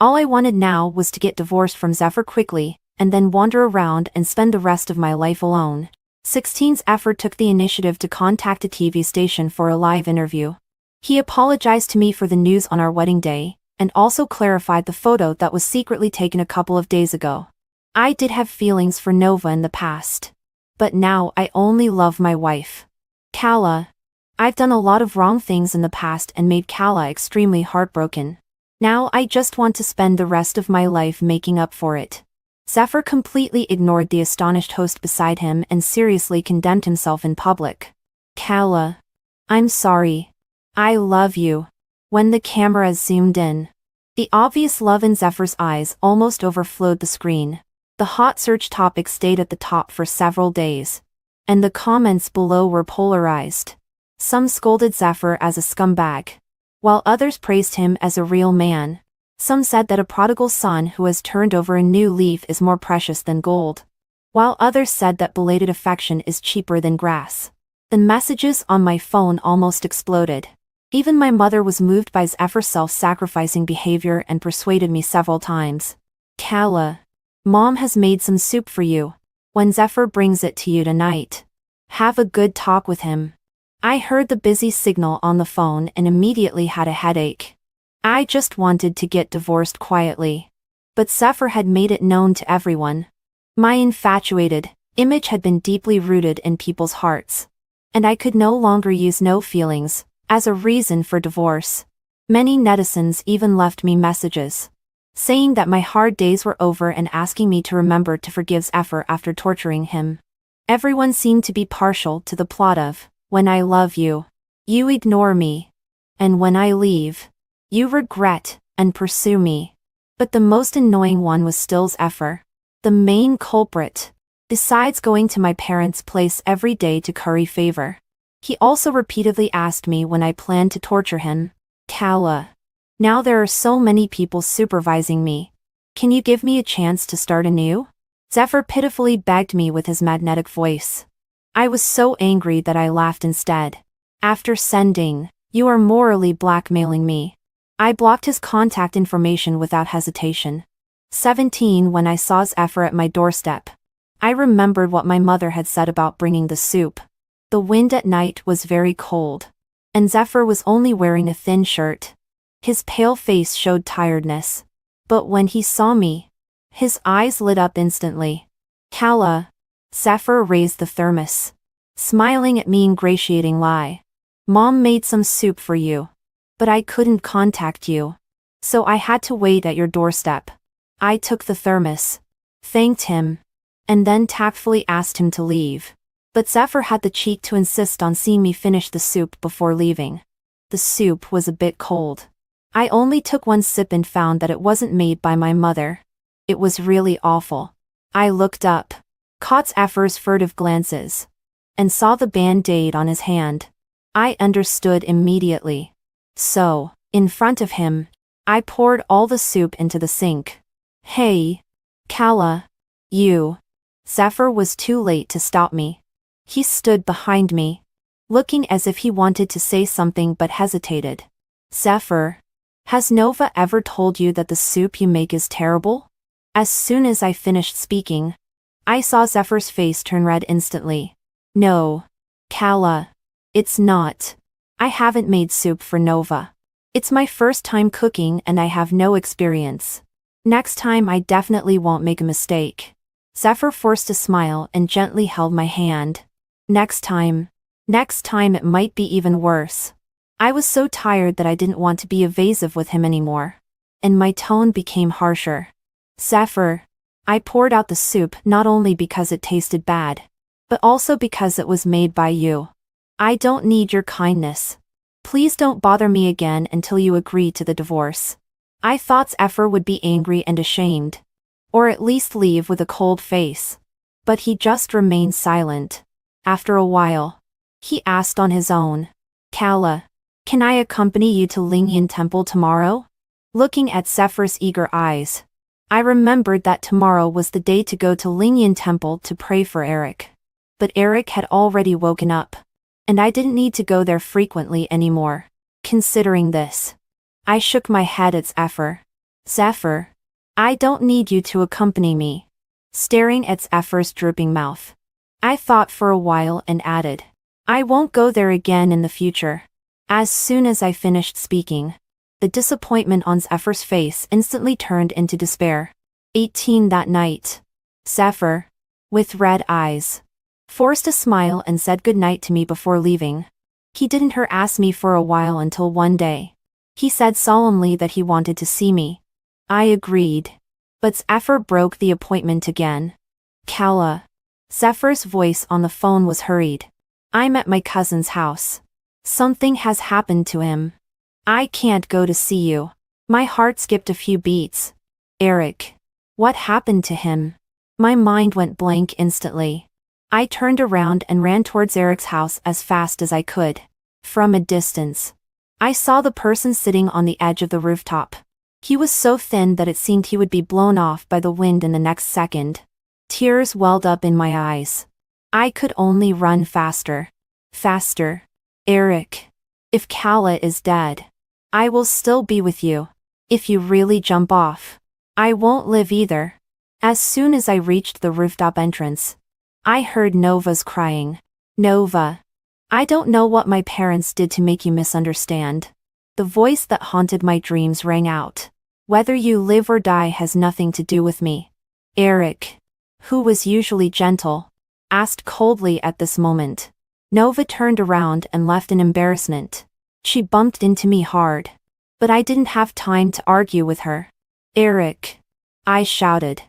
Speaker 1: All I wanted now was to get divorced from Zephyr quickly, and then wander around and spend the rest of my life alone. 16's effort took the initiative to contact a TV station for a live interview. He apologized to me for the news on our wedding day, and also clarified the photo that was secretly taken a couple of days ago. I did have feelings for Nova in the past, but now I only love my wife. Kala. I've done a lot of wrong things in the past and made Kala extremely heartbroken. Now I just want to spend the rest of my life making up for it. Zephyr completely ignored the astonished host beside him and seriously condemned himself in public. Kala. I'm sorry. I love you. When the camera zoomed in, the obvious love in Zephyr's eyes almost overflowed the screen. The hot search topic stayed at the top for several days, and the comments below were polarized. Some scolded Zephyr as a scumbag, while others praised him as a real man. Some said that a prodigal son who has turned over a new leaf is more precious than gold, while others said that belated affection is cheaper than grass. The messages on my phone almost exploded. Even my mother was moved by Zephyr's self-sacrificing behavior and persuaded me several times. Kala. Mom has made some soup for you. When Zephyr brings it to you tonight, have a good talk with him. I heard the busy signal on the phone and immediately had a headache. I just wanted to get divorced quietly. But Zephyr had made it known to everyone. My infatuated image had been deeply rooted in people's hearts. And I could no longer use no feelings as a reason for divorce. Many netizens even left me messages saying that my hard days were over and asking me to remember to forgive Zephyr after torturing him. Everyone seemed to be partial to the plot of, when I love you, you ignore me. And when I leave, you regret and pursue me. But the most annoying one was still Zephyr, the main culprit. Besides going to my parents' place every day to curry favor, he also repeatedly asked me when I planned to torture him. Kala. Now there are so many people supervising me. Can you give me a chance to start anew? Zephyr pitifully begged me with his magnetic voice. I was so angry that I laughed instead. After sending, you are morally blackmailing me. I blocked his contact information without hesitation. 17 When I saw Zephyr at my doorstep, I remembered what my mother had said about bringing the soup. The wind at night was very cold, and Zephyr was only wearing a thin shirt. His pale face showed tiredness. But when he saw me, his eyes lit up instantly. Kala. Zephyr raised the thermos, smiling at me ingratiating lie. Mom made some soup for you. But I couldn't contact you. So I had to wait at your doorstep. I took the thermos, thanked him, and then tactfully asked him to leave. But Zephyr had the cheek to insist on seeing me finish the soup before leaving. The soup was a bit cold. I only took one sip and found that it wasn't made by my mother. It was really awful. I looked up, caught Zephyr's furtive glances, and saw the band-aid on his hand. I understood immediately. So, in front of him, I poured all the soup into the sink. Hey, Kala. You. Zephyr was too late to stop me. He stood behind me, looking as if he wanted to say something but hesitated. Zephyr. Has Nova ever told you that the soup you make is terrible? As soon as I finished speaking, I saw Zephyr's face turn red instantly. No. Kala. It's not. I haven't made soup for Nova. It's my first time cooking and I have no experience. Next time I definitely won't make a mistake. Zephyr forced a smile and gently held my hand. Next time it might be even worse. I was so tired that I didn't want to be evasive with him anymore. And my tone became harsher. Zephyr. I poured out the soup not only because it tasted bad, but also because it was made by you. I don't need your kindness. Please don't bother me again until you agree to the divorce. I thought Zephyr would be angry and ashamed. Or at least leave with a cold face. But he just remained silent. After a while, he asked on his own. Kala. Can I accompany you to Lingyan Temple tomorrow? Looking at Zephyr's eager eyes, I remembered that tomorrow was the day to go to Lingyan Temple to pray for Eric. But Eric had already woken up, and I didn't need to go there frequently anymore. Considering this, I shook my head at Zephyr. Zephyr. I don't need you to accompany me. Staring at Zephyr's drooping mouth, I thought for a while and added, I won't go there again in the future. As soon as I finished speaking, the disappointment on Zephyr's face instantly turned into despair. 18 That night, Zephyr, with red eyes, forced a smile and said goodnight to me before leaving. He didn't harass me for a while until one day. He said solemnly that he wanted to see me. I agreed. But Zephyr broke the appointment again. Kala. Zephyr's voice on the phone was hurried. I'm at my cousin's house. Something has happened to him. I can't go to see you. My heart skipped a few beats. Eric. What happened to him? My mind went blank instantly. I turned around and ran towards Eric's house as fast as I could. From a distance, I saw the person sitting on the edge of the rooftop. He was so thin that it seemed he would be blown off by the wind in the next second. Tears welled up in my eyes. I could only run faster. Faster. Eric. If Kala is dead, I will still be with you. If you really jump off, I won't live either. As soon as I reached the rooftop entrance, I heard Nova's crying. Nova. I don't know what my parents did to make you misunderstand. The voice that haunted my dreams rang out. Whether you live or die has nothing to do with me. Eric, who was usually gentle, asked coldly at this moment. Nova turned around and left in embarrassment. She bumped into me hard. But I didn't have time to argue with her. Eric, I shouted.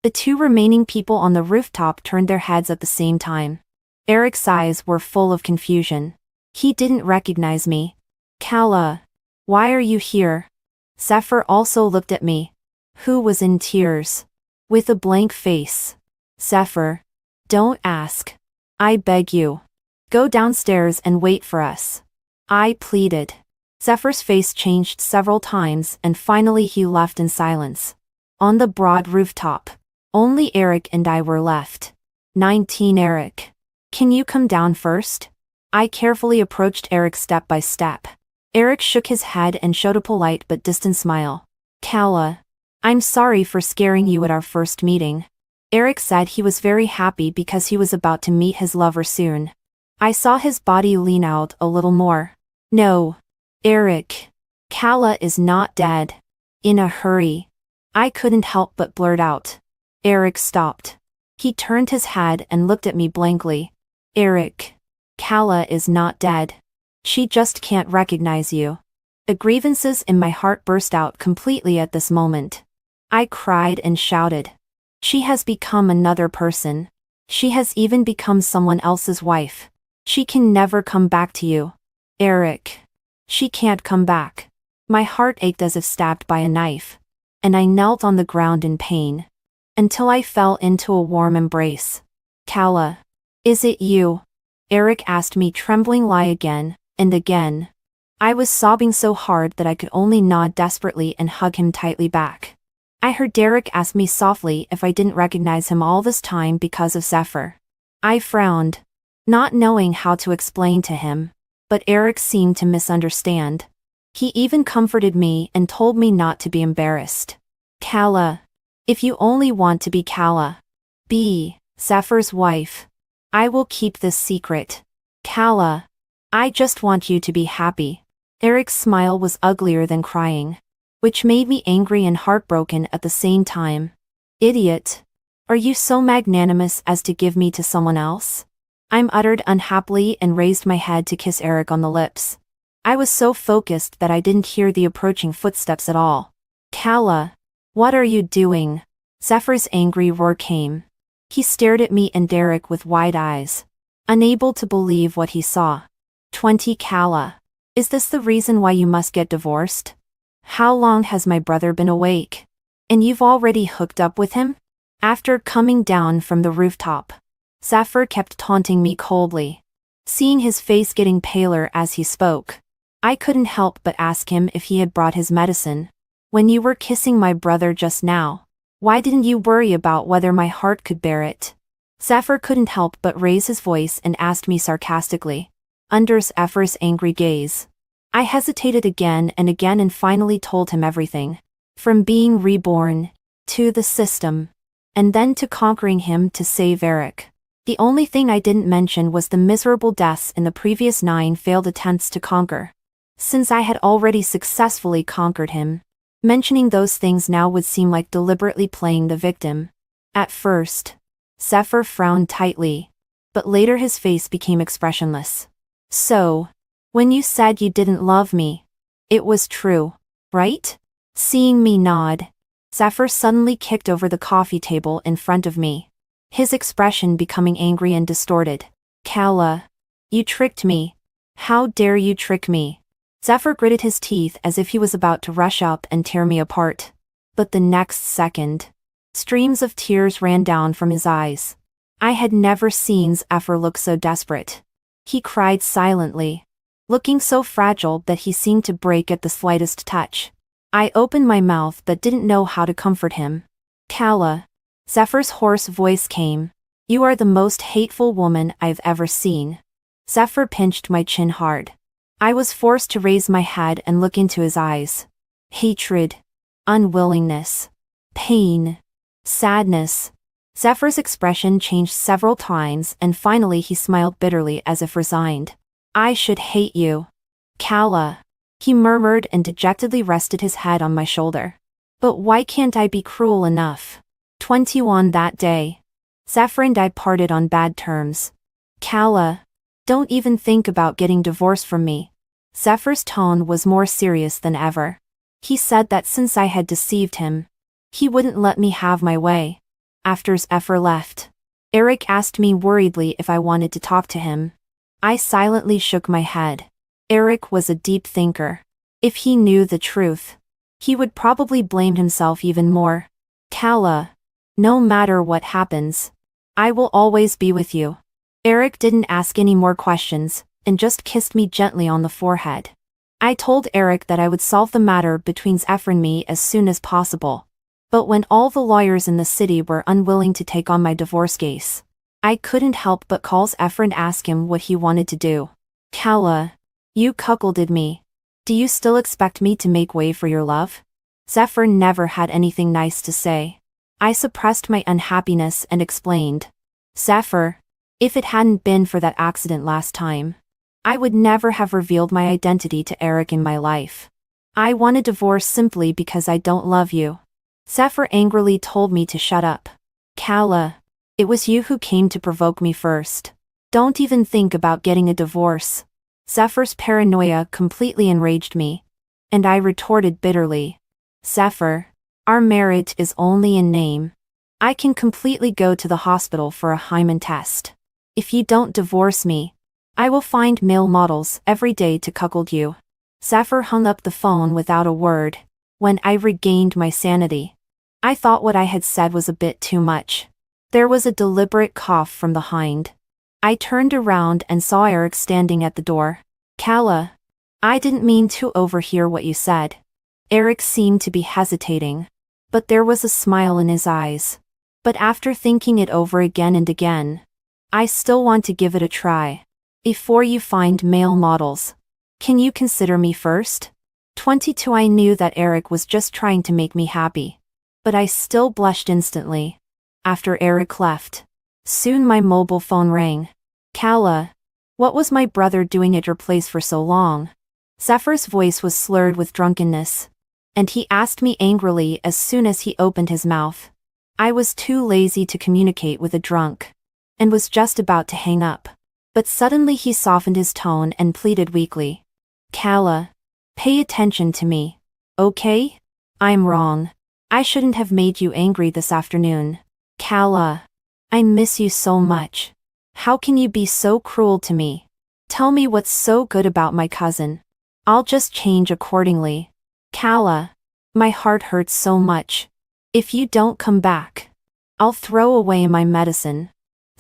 Speaker 1: The two remaining people on the rooftop turned their heads at the same time. Eric's eyes were full of confusion. He didn't recognize me. Kala, why are you here? Zephyr also looked at me, who was in tears, with a blank face. Zephyr, don't ask. I beg you. Go downstairs and wait for us. I pleaded. Zephyr's face changed several times and finally he left in silence. On the broad rooftop, only Eric and I were left. 19 Eric. Can you come down first? I carefully approached Eric step by step. Eric shook his head and showed a polite but distant smile. Kala, I'm sorry for scaring you at our first meeting. Eric said he was very happy because he was about to meet his lover soon. I saw his body lean out a little more. No. Eric. Kala is not dead. In a hurry. I couldn't help but blurt out. Eric stopped. He turned his head and looked at me blankly. Eric. Kala is not dead. She just can't recognize you. The grievances in my heart burst out completely at this moment. I cried and shouted. She has become another person. She has even become someone else's wife. She can never come back to you. Eric. She can't come back. My heart ached as if stabbed by a knife. And I knelt on the ground in pain. Until I fell into a warm embrace. Kala. Is it you? Eric asked me, trembling lie again, and again. I was sobbing so hard that I could only nod desperately and hug him tightly back. I heard Derek ask me softly if I didn't recognize him all this time because of Zephyr. I frowned, not knowing how to explain to him, but Eric seemed to misunderstand. He even comforted me and told me not to be embarrassed. Kala. If you only want to be Kala. Be Zephyr's wife. I will keep this secret. Kala. I just want you to be happy. Eric's smile was uglier than crying, which made me angry and heartbroken at the same time. Idiot. Are you so magnanimous as to give me to someone else? I uttered unhappily and raised my head to kiss Eric on the lips. I was so focused that I didn't hear the approaching footsteps at all. Kala. What are you doing? Zephyr's angry roar came. He stared at me and Derek with wide eyes, unable to believe what he saw. 20 Kala. Is this the reason why you must get divorced? How long has my brother been awake? And you've already hooked up with him? After coming down from the rooftop, Zephyr kept taunting me coldly. Seeing his face getting paler as he spoke, I couldn't help but ask him if he had brought his medicine. When you were kissing my brother just now, why didn't you worry about whether my heart could bear it? Zephyr couldn't help but raise his voice and asked me sarcastically, under Zephyr's angry gaze. I hesitated again and finally told him everything. From being reborn, to the system, and then to conquering him to save Eric. The only thing I didn't mention was the miserable deaths in the previous 9 failed attempts to conquer. Since I had already successfully conquered him, mentioning those things now would seem like deliberately playing the victim. At first, Zephyr frowned tightly, but later his face became expressionless. So, when you said you didn't love me, it was true, right? Seeing me nod, Zephyr suddenly kicked over the coffee table in front of me, his expression becoming angry and distorted. Kala. You tricked me. How dare you trick me? Zephyr gritted his teeth as if he was about to rush up and tear me apart. But the next second, streams of tears ran down from his eyes. I had never seen Zephyr look so desperate. He cried silently, looking so fragile that he seemed to break at the slightest touch. I opened my mouth but didn't know how to comfort him. Kala. Zephyr's hoarse voice came. You are the most hateful woman I've ever seen. Zephyr pinched my chin hard. I was forced to raise my head and look into his eyes. Hatred. Unwillingness. Pain. Sadness. Zephyr's expression changed several times and finally he smiled bitterly as if resigned. I should hate you. Kala. He murmured and dejectedly rested his head on my shoulder. But why can't I be cruel enough? 21 that day. Zephyr and I parted on bad terms. Kala, don't even think about getting divorced from me. Zephyr's tone was more serious than ever. He said that since I had deceived him, he wouldn't let me have my way. After Zephyr left, Eric asked me worriedly if I wanted to talk to him. I silently shook my head. Eric was a deep thinker. If he knew the truth, he would probably blame himself even more. Kala, no matter what happens, I will always be with you. Eric didn't ask any more questions, and just kissed me gently on the forehead. I told Eric that I would solve the matter between Zephyr and me as soon as possible. But when all the lawyers in the city were unwilling to take on my divorce case, I couldn't help but call Zephyr and ask him what he wanted to do. Kala, you cuckolded me. Do you still expect me to make way for your love? Zephyr never had anything nice to say. I suppressed my unhappiness and explained. Zephyr, if it hadn't been for that accident last time, I would never have revealed my identity to Eric in my life. I want a divorce simply because I don't love you. Zephyr angrily told me to shut up. Kala, it was you who came to provoke me first. Don't even think about getting a divorce. Zephyr's paranoia completely enraged me, and I retorted bitterly. Zephyr, our marriage is only in name. I can completely go to the hospital for a hymen test. If you don't divorce me, I will find male models every day to cuckold you. Zephyr hung up the phone without a word. When I regained my sanity, I thought what I had said was a bit too much. There was a deliberate cough from behind. I turned around and saw Eric standing at the door. Kala, I didn't mean to overhear what you said. Eric seemed to be hesitating, but there was a smile in his eyes. But after thinking it over again and again, I still want to give it a try. Before you find male models, can you consider me first? 22 I knew that Eric was just trying to make me happy. But I still blushed instantly. After Eric left, soon my mobile phone rang. Kala, what was my brother doing at your place for so long? Zephyr's voice was slurred with drunkenness, and he asked me angrily as soon as he opened his mouth. I was too lazy to communicate with a drunk, and was just about to hang up. But suddenly he softened his tone and pleaded weakly. Kala, pay attention to me, okay? I'm wrong. I shouldn't have made you angry this afternoon. Kala, I miss you so much. How can you be so cruel to me? Tell me what's so good about my cousin. I'll just change accordingly. Kala, my heart hurts so much. If you don't come back, I'll throw away my medicine.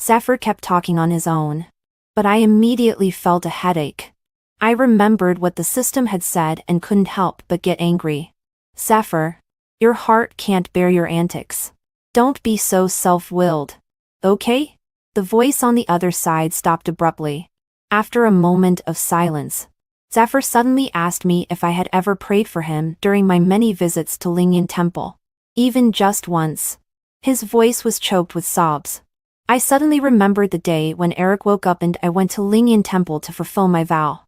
Speaker 1: Zephyr kept talking on his own, but I immediately felt a headache. I remembered what the system had said and couldn't help but get angry. Zephyr, your heart can't bear your antics. Don't be so self-willed. Okay? The voice on the other side stopped abruptly. After a moment of silence, Zephyr suddenly asked me if I had ever prayed for him during my many visits to Lingyan Temple. Even just once. His voice was choked with sobs. I suddenly remembered the day when Eric woke up and I went to Lingyan Temple to fulfill my vow.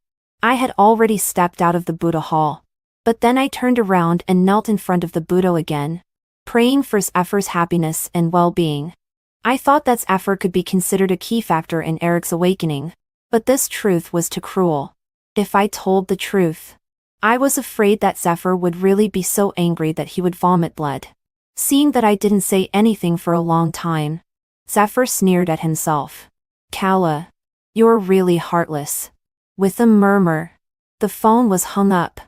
Speaker 1: I had already stepped out of the Buddha hall. But then I turned around and knelt in front of the Buddha again, praying for Zephyr's happiness and well-being. I thought that Zephyr could be considered a key factor in Eric's awakening, but this truth was too cruel. If I told the truth, I was afraid that Zephyr would really be so angry that he would vomit blood. Seeing that I didn't say anything for a long time, Zephyr sneered at himself. Kala, you're really heartless. With a murmur, the phone was hung up.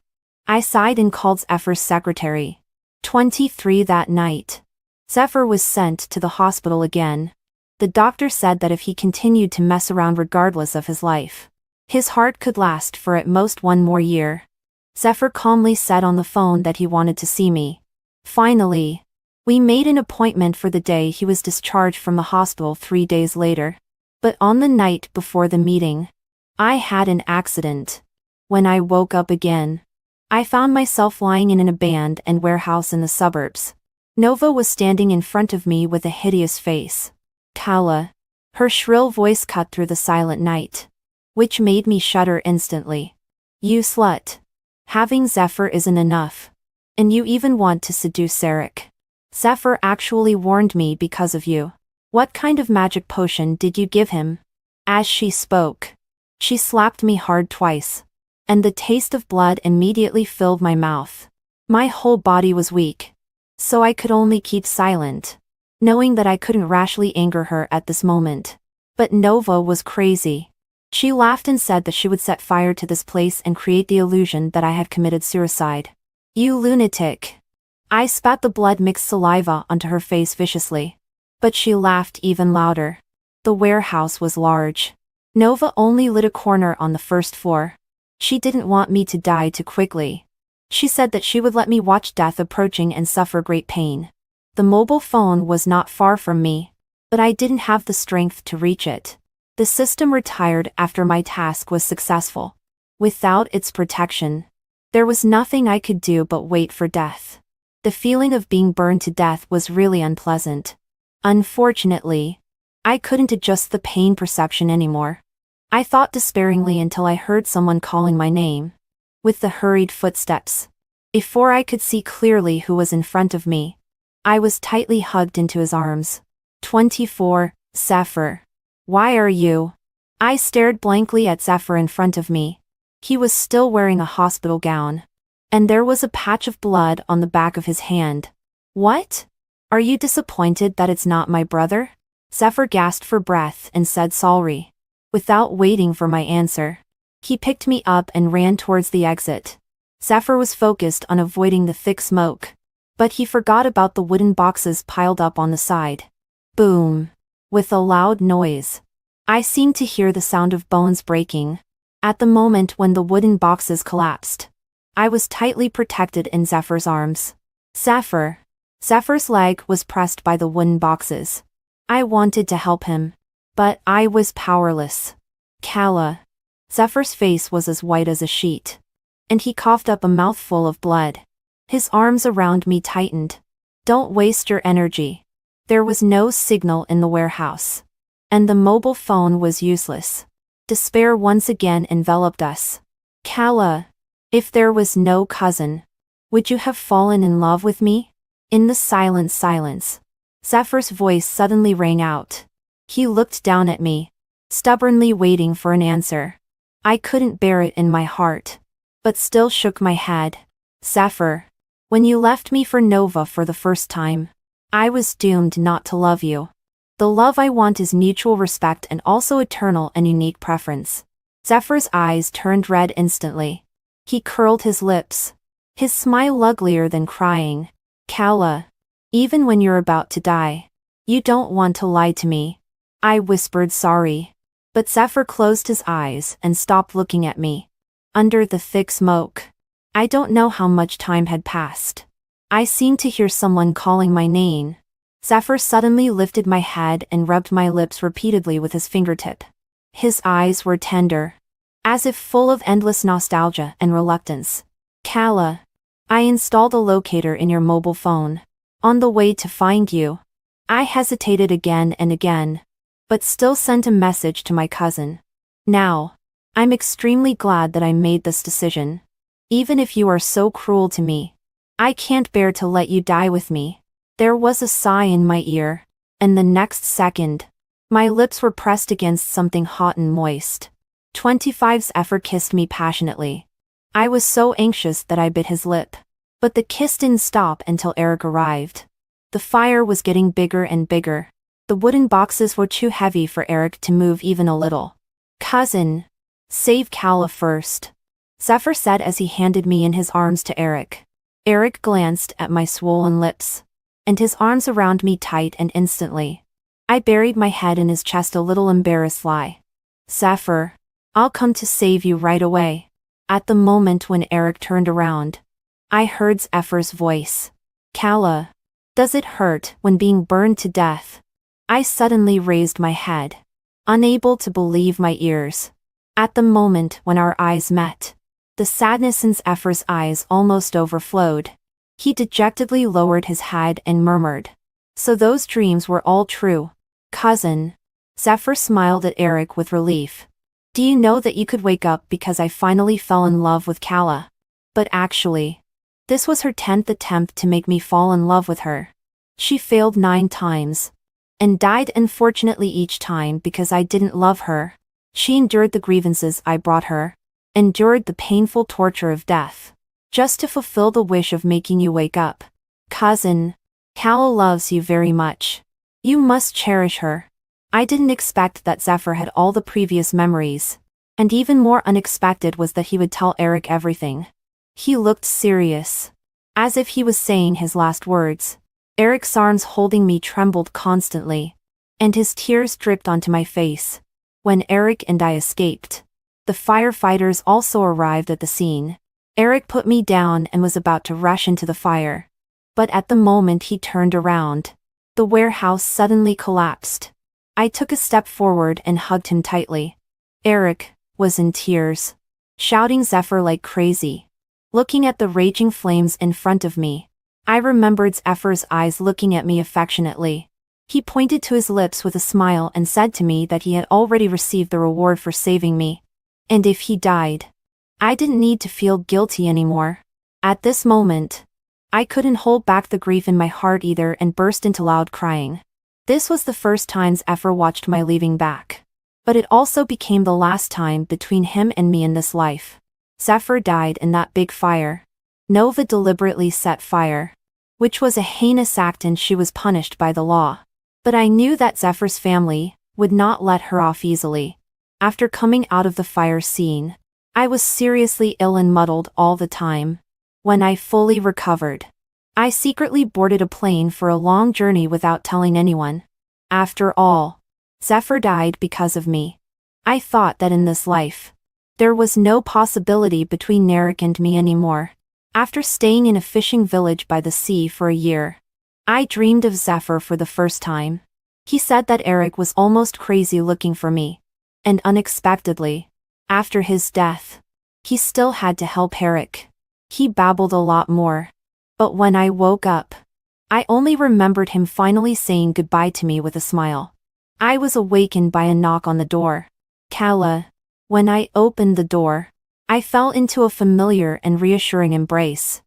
Speaker 1: I sighed and called Zephyr's secretary. 23 that night, Zephyr was sent to the hospital again. The doctor said that if he continued to mess around regardless of his life, his heart could last for at most 1 more year. Zephyr calmly said on the phone that he wanted to see me. Finally, we made an appointment for the day he was discharged from the hospital 3 days later. But on the night before the meeting, I had an accident. When I woke up again, I found myself lying in an abandoned warehouse in the suburbs. Nova was standing in front of me with a hideous face. Kala. Her shrill voice cut through the silent night, which made me shudder instantly. You slut. Having Zephyr isn't enough. And you even want to seduce Eric. Zephyr actually warned me because of you. What kind of magic potion did you give him? As she spoke, she slapped me hard twice, and the taste of blood immediately filled my mouth. My whole body was weak, so I could only keep silent, knowing that I couldn't rashly anger her at this moment. But Nova was crazy. She laughed and said that she would set fire to this place and create the illusion that I had committed suicide. You lunatic. I spat the blood-mixed saliva onto her face viciously. But she laughed even louder. The warehouse was large. Nova only lit a corner on the first floor. She didn't want me to die too quickly. She said that she would let me watch death approaching and suffer great pain. The mobile phone was not far from me, but I didn't have the strength to reach it. The system retired after my task was successful. Without its protection, there was nothing I could do but wait for death. The feeling of being burned to death was really unpleasant. Unfortunately, I couldn't adjust the pain perception anymore. I thought despairingly until I heard someone calling my name. With the hurried footsteps, before I could see clearly who was in front of me, I was tightly hugged into his arms. 24, Zephyr. Why are you? I stared blankly at Zephyr in front of me. He was still wearing a hospital gown, and there was a patch of blood on the back of his hand. What? Are you disappointed that it's not my brother? Zephyr gasped for breath and said sorry. Without waiting for my answer, he picked me up and ran towards the exit. Zephyr was focused on avoiding the thick smoke, but he forgot about the wooden boxes piled up on the side. Boom! With a loud noise, I seemed to hear the sound of bones breaking. At the moment when the wooden boxes collapsed, I was tightly protected in Zephyr's arms. Zephyr! Zephyr's leg was pressed by the wooden boxes. I wanted to help him, but I was powerless. Kala. Zephyr's face was as white as a sheet, and he coughed up a mouthful of blood. His arms around me tightened. Don't waste your energy. There was no signal in the warehouse, and the mobile phone was useless. Despair once again enveloped us. Kala, if there was no cousin, would you have fallen in love with me? In the silence, Zephyr's voice suddenly rang out. He looked down at me, stubbornly waiting for an answer. I couldn't bear it in my heart, but still shook my head. Zephyr, when you left me for Nova for the first time, I was doomed not to love you. The love I want is mutual respect and also eternal and unique preference. Zephyr's eyes turned red instantly. He curled his lips, his smile uglier than crying. Kala, even when you're about to die, you don't want to lie to me. I whispered sorry, but Zephyr closed his eyes and stopped looking at me. Under the thick smoke, I don't know how much time had passed. I seemed to hear someone calling my name. Zephyr suddenly lifted my head and rubbed my lips repeatedly with his fingertip. His eyes were tender, as if full of endless nostalgia and reluctance. Kala, I installed a locator in your mobile phone. On the way to find you, I hesitated again and again, but still sent a message to my cousin. Now, I'm extremely glad that I made this decision. Even if you are so cruel to me, I can't bear to let you die with me. There was a sigh in my ear, and the next second, my lips were pressed against something hot and moist. 25's effort kissed me passionately. I was so anxious that I bit his lip. But the kiss didn't stop until Eric arrived. The fire was getting bigger and bigger. The wooden boxes were too heavy for Eric to move even a little. Cousin, save Kala first, Zephyr said as he handed me in his arms to Eric. Eric glanced at my swollen lips, and his arms around me tight, and instantly, I buried my head in his chest, a little embarrassed lie. Zephyr, I'll come to save you right away. At the moment when Eric turned around, I heard Zephyr's voice. Kala, does it hurt when being burned to death? I suddenly raised my head, unable to believe my ears. At the moment when our eyes met, the sadness in Zephyr's eyes almost overflowed. He dejectedly lowered his head and murmured, so those dreams were all true. Cousin. Zephyr smiled at Eric with relief. Do you know that you could wake up because I finally fell in love with Kala? But actually, This was her 10th attempt to make me fall in love with her. She failed 9 times. And died unfortunately each time because I didn't love her. She endured the grievances I brought her. Endured the painful torture of death. Just to fulfill the wish of making you wake up. Cousin, Calla loves you very much. You must cherish her. I didn't expect that Zephyr had all the previous memories. And even more unexpected was that he would tell Eric everything. He looked serious. As if he was saying his last words. Eric's arms holding me trembled constantly. And his tears dripped onto my face. When Eric and I escaped. The firefighters also arrived at the scene. Eric put me down and was about to rush into the fire. But at the moment he turned around, the warehouse suddenly collapsed. I took a step forward and hugged him tightly. Eric was in tears, shouting Zephyr like crazy. Looking at the raging flames in front of me, I remembered Zephyr's eyes looking at me affectionately. He pointed to his lips with a smile and said to me that he had already received the reward for saving me. And if he died, I didn't need to feel guilty anymore. At this moment, I couldn't hold back the grief in my heart either and burst into loud crying. This was the first time Zephyr watched my leaving back. But it also became the last time between him and me in this life. Zephyr died in that big fire. Nova deliberately set fire, which was a heinous act and she was punished by the law. But I knew that Zephyr's family would not let her off easily. After coming out of the fire scene, I was seriously ill and muddled all the time. When I fully recovered, I secretly boarded a plane for a long journey without telling anyone. After all, Zephyr died because of me. I thought that in this life, there was no possibility between Eric and me anymore. After staying in a fishing village by the sea for a year, I dreamed of Zephyr for the first time. He said that Eric was almost crazy looking for me. And unexpectedly, after his death, he still had to help Eric. He babbled a lot more. But when I woke up, I only remembered him finally saying goodbye to me with a smile. I was awakened by a knock on the door. Calla. When I opened the door, I fell into a familiar and reassuring embrace.